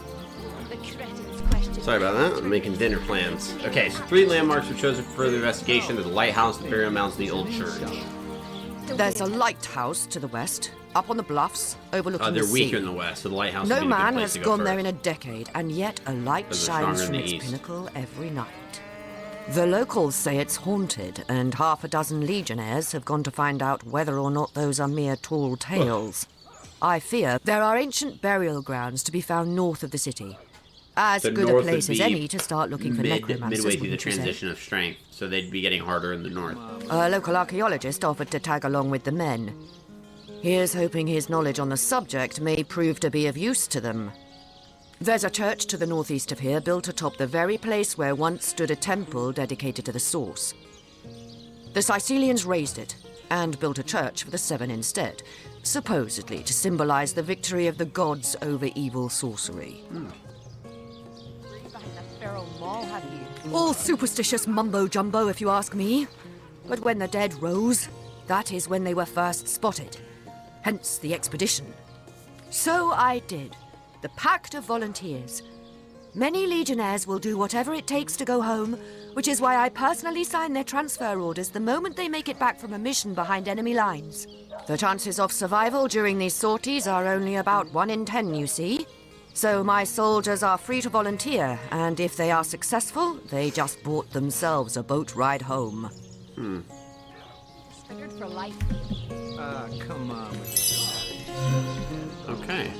[SPEAKER 21] The cretin's question.
[SPEAKER 1] Sorry about that. I'm making dinner plans. Okay, so 3 landmarks were chosen for further investigation. There's the lighthouse, the burial mounds, and the old church.
[SPEAKER 2] There's a lighthouse to the west, up on the bluffs, overlooking the
[SPEAKER 1] They're
[SPEAKER 2] sea.
[SPEAKER 1] weaker in the west, so the lighthouse would
[SPEAKER 2] No
[SPEAKER 1] be a good
[SPEAKER 2] man
[SPEAKER 1] place
[SPEAKER 2] has
[SPEAKER 1] to go
[SPEAKER 2] gone
[SPEAKER 1] first.
[SPEAKER 2] there in a decade, and yet a light
[SPEAKER 1] Because they're
[SPEAKER 2] shines
[SPEAKER 1] stronger
[SPEAKER 2] from
[SPEAKER 1] in the
[SPEAKER 2] its
[SPEAKER 1] east.
[SPEAKER 2] pinnacle every night. The locals say it's haunted, and half a dozen legionnaires have gone to find out whether or not those are mere tall tales. I fear there are ancient burial grounds to be found north of the city. As
[SPEAKER 1] The
[SPEAKER 2] good a
[SPEAKER 1] north
[SPEAKER 2] place
[SPEAKER 1] would
[SPEAKER 2] as
[SPEAKER 1] be
[SPEAKER 2] any to start looking for necromancers,
[SPEAKER 1] midway through the
[SPEAKER 2] wouldn't you say?
[SPEAKER 1] transition of strength, so they'd be getting harder in the north.
[SPEAKER 2] A local archaeologist offered to tag along with the men. Here's hoping his knowledge on the subject may prove to be of use to them. There's a church to the northeast of here, built atop the very place where once stood a temple dedicated to the source. The Sicilians razed it, and built a church for the 7 instead, supposedly to symbolize the victory of the gods over evil sorcery. All superstitious mumbo-jumbo, if you ask me. But when the dead rose, that is when they were first spotted. Hence the expedition. So I did. The Pact of Volunteers. Many legionnaires will do whatever it takes to go home, which is why I personally sign their transfer orders the moment they make it back from a mission behind enemy lines. The chances of survival during these sorties are only about 1 in 10, you see. So my soldiers are free to volunteer, and if they are successful, they just bought themselves a boat ride home.
[SPEAKER 21] Disfigured for life.
[SPEAKER 13] Come on.
[SPEAKER 1] Okay.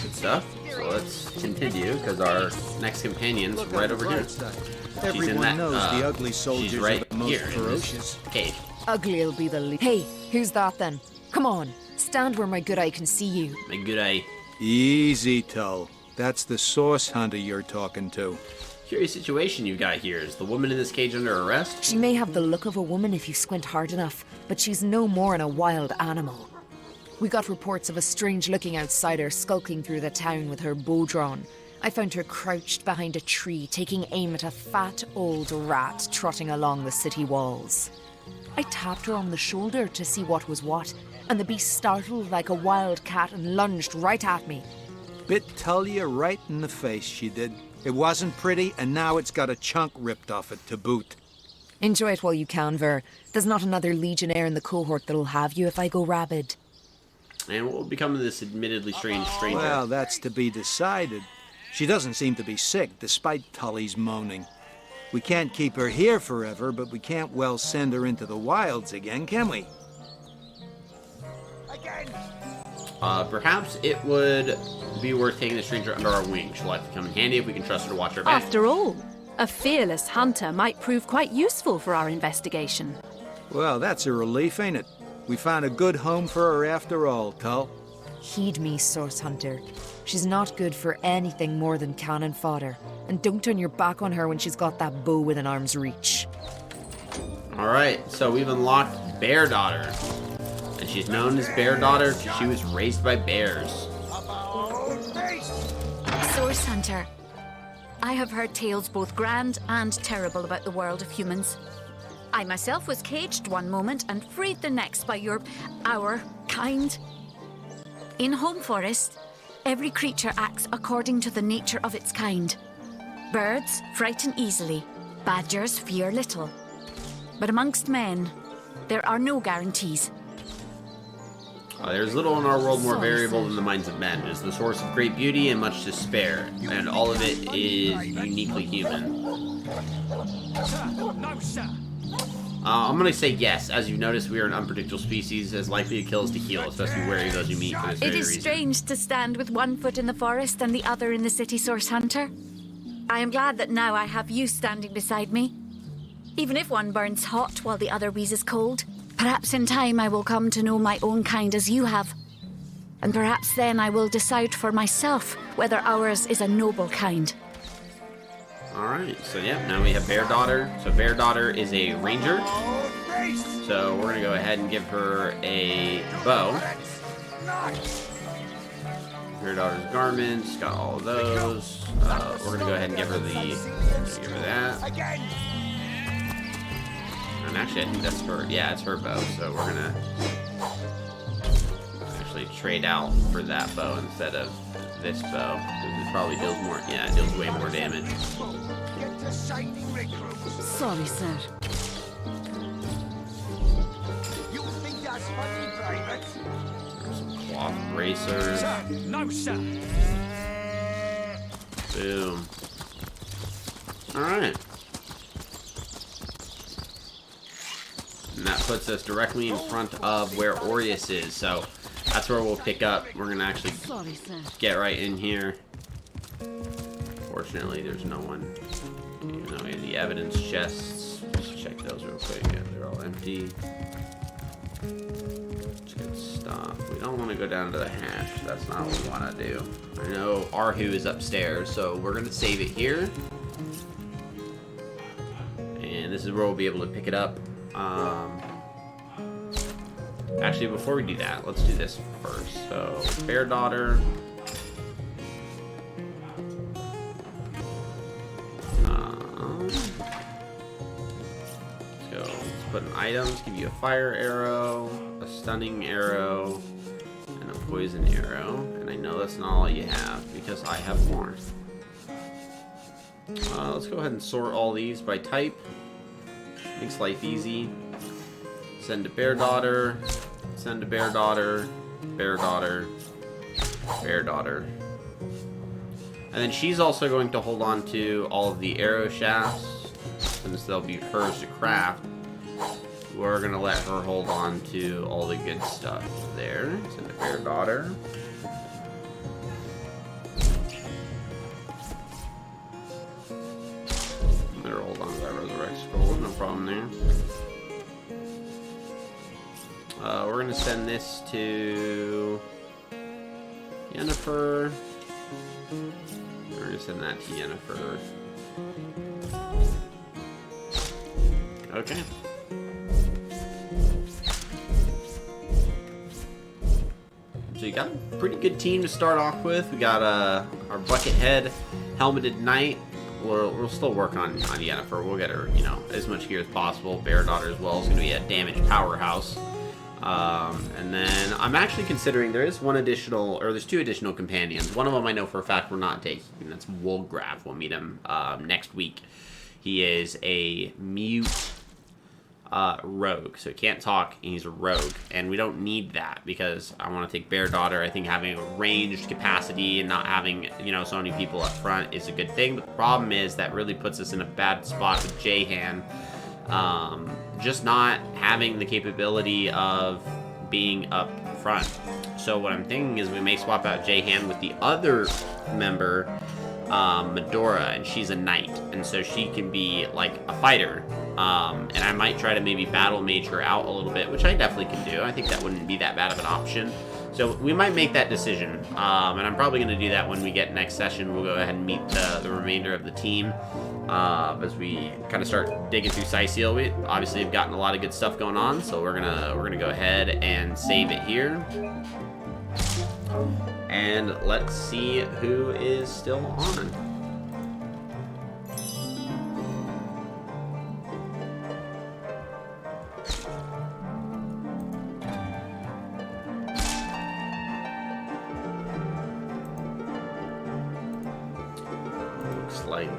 [SPEAKER 1] Good stuff. So let's continue, because our next companion's
[SPEAKER 13] Look
[SPEAKER 1] right
[SPEAKER 13] on the
[SPEAKER 1] over
[SPEAKER 13] bright
[SPEAKER 1] here.
[SPEAKER 13] side.
[SPEAKER 1] She's in
[SPEAKER 13] Everyone
[SPEAKER 1] that,
[SPEAKER 13] knows the ugly soldiers
[SPEAKER 1] she's right
[SPEAKER 13] are the most
[SPEAKER 1] here in this
[SPEAKER 13] ferocious.
[SPEAKER 1] cave.
[SPEAKER 8] Ugly'll be the lead. Hey, who's that then? Come on, stand where my good eye can see you.
[SPEAKER 1] My good eye.
[SPEAKER 13] Easy, Tull. That's the source hunter you're talking to.
[SPEAKER 1] Curious situation you got here. Is the woman in this cage under arrest?
[SPEAKER 8] She may have the look of a woman if you squint hard enough, but she's no more than a wild animal. We got reports of a strange-looking outsider skulking through the town with her bow drawn. I found her crouched behind a tree, taking aim at a fat old rat trotting along the city walls. I tapped her on the shoulder to see what was what, and the beast startled like a wild cat and lunged right at me.
[SPEAKER 13] Bit Tullia right in the face, she did. It wasn't pretty, and now it's got a chunk ripped off it to boot.
[SPEAKER 8] Enjoy it while you can, Ver. There's not another legionnaire in the cohort that'll have you if I go rabid.
[SPEAKER 1] And what will become of this admittedly strange stranger?
[SPEAKER 13] Well, that's to be decided. She doesn't seem to be sick, despite Tully's moaning. We can't keep her here forever, but we can't well send her into the wilds again, can we?
[SPEAKER 1] Perhaps it would be worth taking the stranger under our wing. She'll have to come in handy if we can trust her to watch our back.
[SPEAKER 4] After all, a fearless hunter might prove quite useful for our investigation.
[SPEAKER 13] Well, that's a relief, ain't it? We found a good home for her after all, Tull.
[SPEAKER 8] Heed me, Source Hunter. She's not good for anything more than cannon fodder. And don't turn your back on her when she's got that bow within arm's reach.
[SPEAKER 1] Alright, so we've unlocked Bear Daughter. And she's known as Bear Daughter because she was raised by bears.
[SPEAKER 21] Source Hunter,
[SPEAKER 10] I have heard tales both grand and terrible about the world of humans. I myself was caged one moment and freed the next by our kind. In Home Forest, every creature acts according to the nature of its kind. Birds frighten easily, badgers fear little. But amongst men, there are no guarantees.
[SPEAKER 1] There's little in our world more variable than the minds of men. It is the source of great beauty and much despair, and all of it is uniquely human.
[SPEAKER 20] No, sir.
[SPEAKER 1] I'm going to say yes. As you've noticed, we are an unpredictable species, as likely to kill as to heal, especially wary of those you meet for this very
[SPEAKER 10] It is
[SPEAKER 1] reason.
[SPEAKER 10] strange to stand with one foot in the forest and the other in the city, Source Hunter. I am glad that now I have you standing beside me. Even if one burns hot while the other wheezes cold, perhaps in time I will come to know my own kind as you have. And perhaps then I will decide for myself whether ours is a noble kind.
[SPEAKER 1] Alright, so yeah, now we have Bear Daughter. So Bear Daughter is a ranger. So we're going to go ahead and give her a bow. Bear Daughter's garments, got all of those. We're going to go ahead and give her that. And actually, I think that's her. Yeah, it's her bow. So we're going to actually trade out for that bow instead of this bow. Because it probably deals more. Yeah, it deals way more damage.
[SPEAKER 10] Sorry, sir.
[SPEAKER 17] You think that's funny, Private?
[SPEAKER 1] Some cloth bracers.
[SPEAKER 20] Sir, no, sir.
[SPEAKER 1] Boom. Alright. And that puts us directly in front of where Aureus is. So that's where we'll pick up. We're going to actually get right in here. Fortunately, there's no one. Even though we have the evidence chests. Just check those real quick. Yeah, they're all empty. Good stuff. We don't want to go down to the hatch. That's not what we want to do. I know Arhu is upstairs, so we're going to save it here. And this is where we'll be able to pick it up. Actually, before we do that, let's do this first. So, Bear Daughter. Let's put an item. Let's give you a fire arrow, a stunning arrow, and a poison arrow. And I know that's not all you have because I have more. Let's go ahead and sort all these by type. Makes life easy. Send to Bear Daughter. Send to Bear Daughter. Bear Daughter. Bear Daughter. And then she's also going to hold on to all of the arrow shafts, since they'll be hers to craft. We're going to let her hold on to all the good stuff there. Send to Bear Daughter. Let her hold on to that Resurrect Scroll, no problem there. We're going to send this to Yennefer. We're going to send that to Yennefer. Okay. So you got a pretty good team to start off with. We got our Buckethead, Helmeted Knight. We'll still work on Yennefer. We'll get her, you know, as much gear as possible. Bear Daughter as well is going to be a damage powerhouse. And then I'm actually considering there's two additional companions. One of them I know for a fact we're not taking, and that's Wolgraf. We'll meet him next week. He is a mute rogue, so he can't talk, and he's a rogue, and we don't need that because I want to take Bear Daughter. I think having a ranged capacity and not having, you know, so many people up front is a good thing, but the problem is that really puts us in a bad spot with Jayhan. Just not having the capability of being up front. So what I'm thinking is we may swap out Jayhan with the other member, Medora, and she's a knight, and so she can be like a fighter. And I might try to maybe battle mage her out a little bit, which I definitely can do. I think that wouldn't be that bad of an option. So we might make that decision, and I'm probably going to do that when we get next session. We'll go ahead and meet the remainder of the team as we kind of start digging through Cyseal. We obviously have gotten a lot of good stuff going on, so we're gonna go ahead and save it here, and let's see who is still on. looks like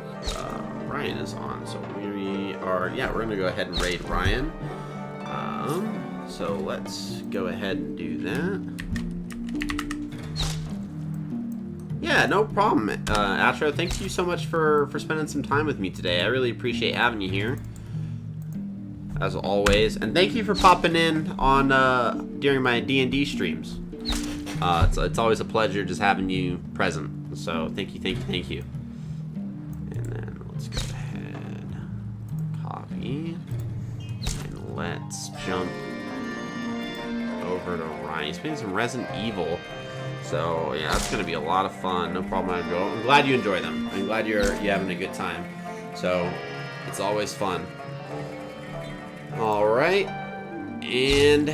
[SPEAKER 1] Ryan is on, so we are, yeah, we're gonna go ahead and raid Ryan. So let's go ahead and do that. Yeah, no problem, Astro. Thanks you so much for spending some time with me today. I really appreciate having you here, as always. And thank you for popping in on during my D&D streams. It's always a pleasure just having you present. So thank you, thank you, thank you. And then let's go ahead, copy, and let's jump over to Ryan. He's playing some Resident Evil. So yeah, that's gonna be a lot of fun. No problem. I'm glad you enjoy them. I'm glad you're having a good time. So it's always fun. All right, and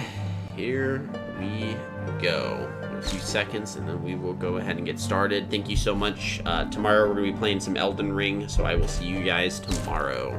[SPEAKER 1] here we go. A few seconds, and then we will go ahead and get started. Thank you so much. Tomorrow we're gonna be playing some Elden Ring. So I will see you guys tomorrow.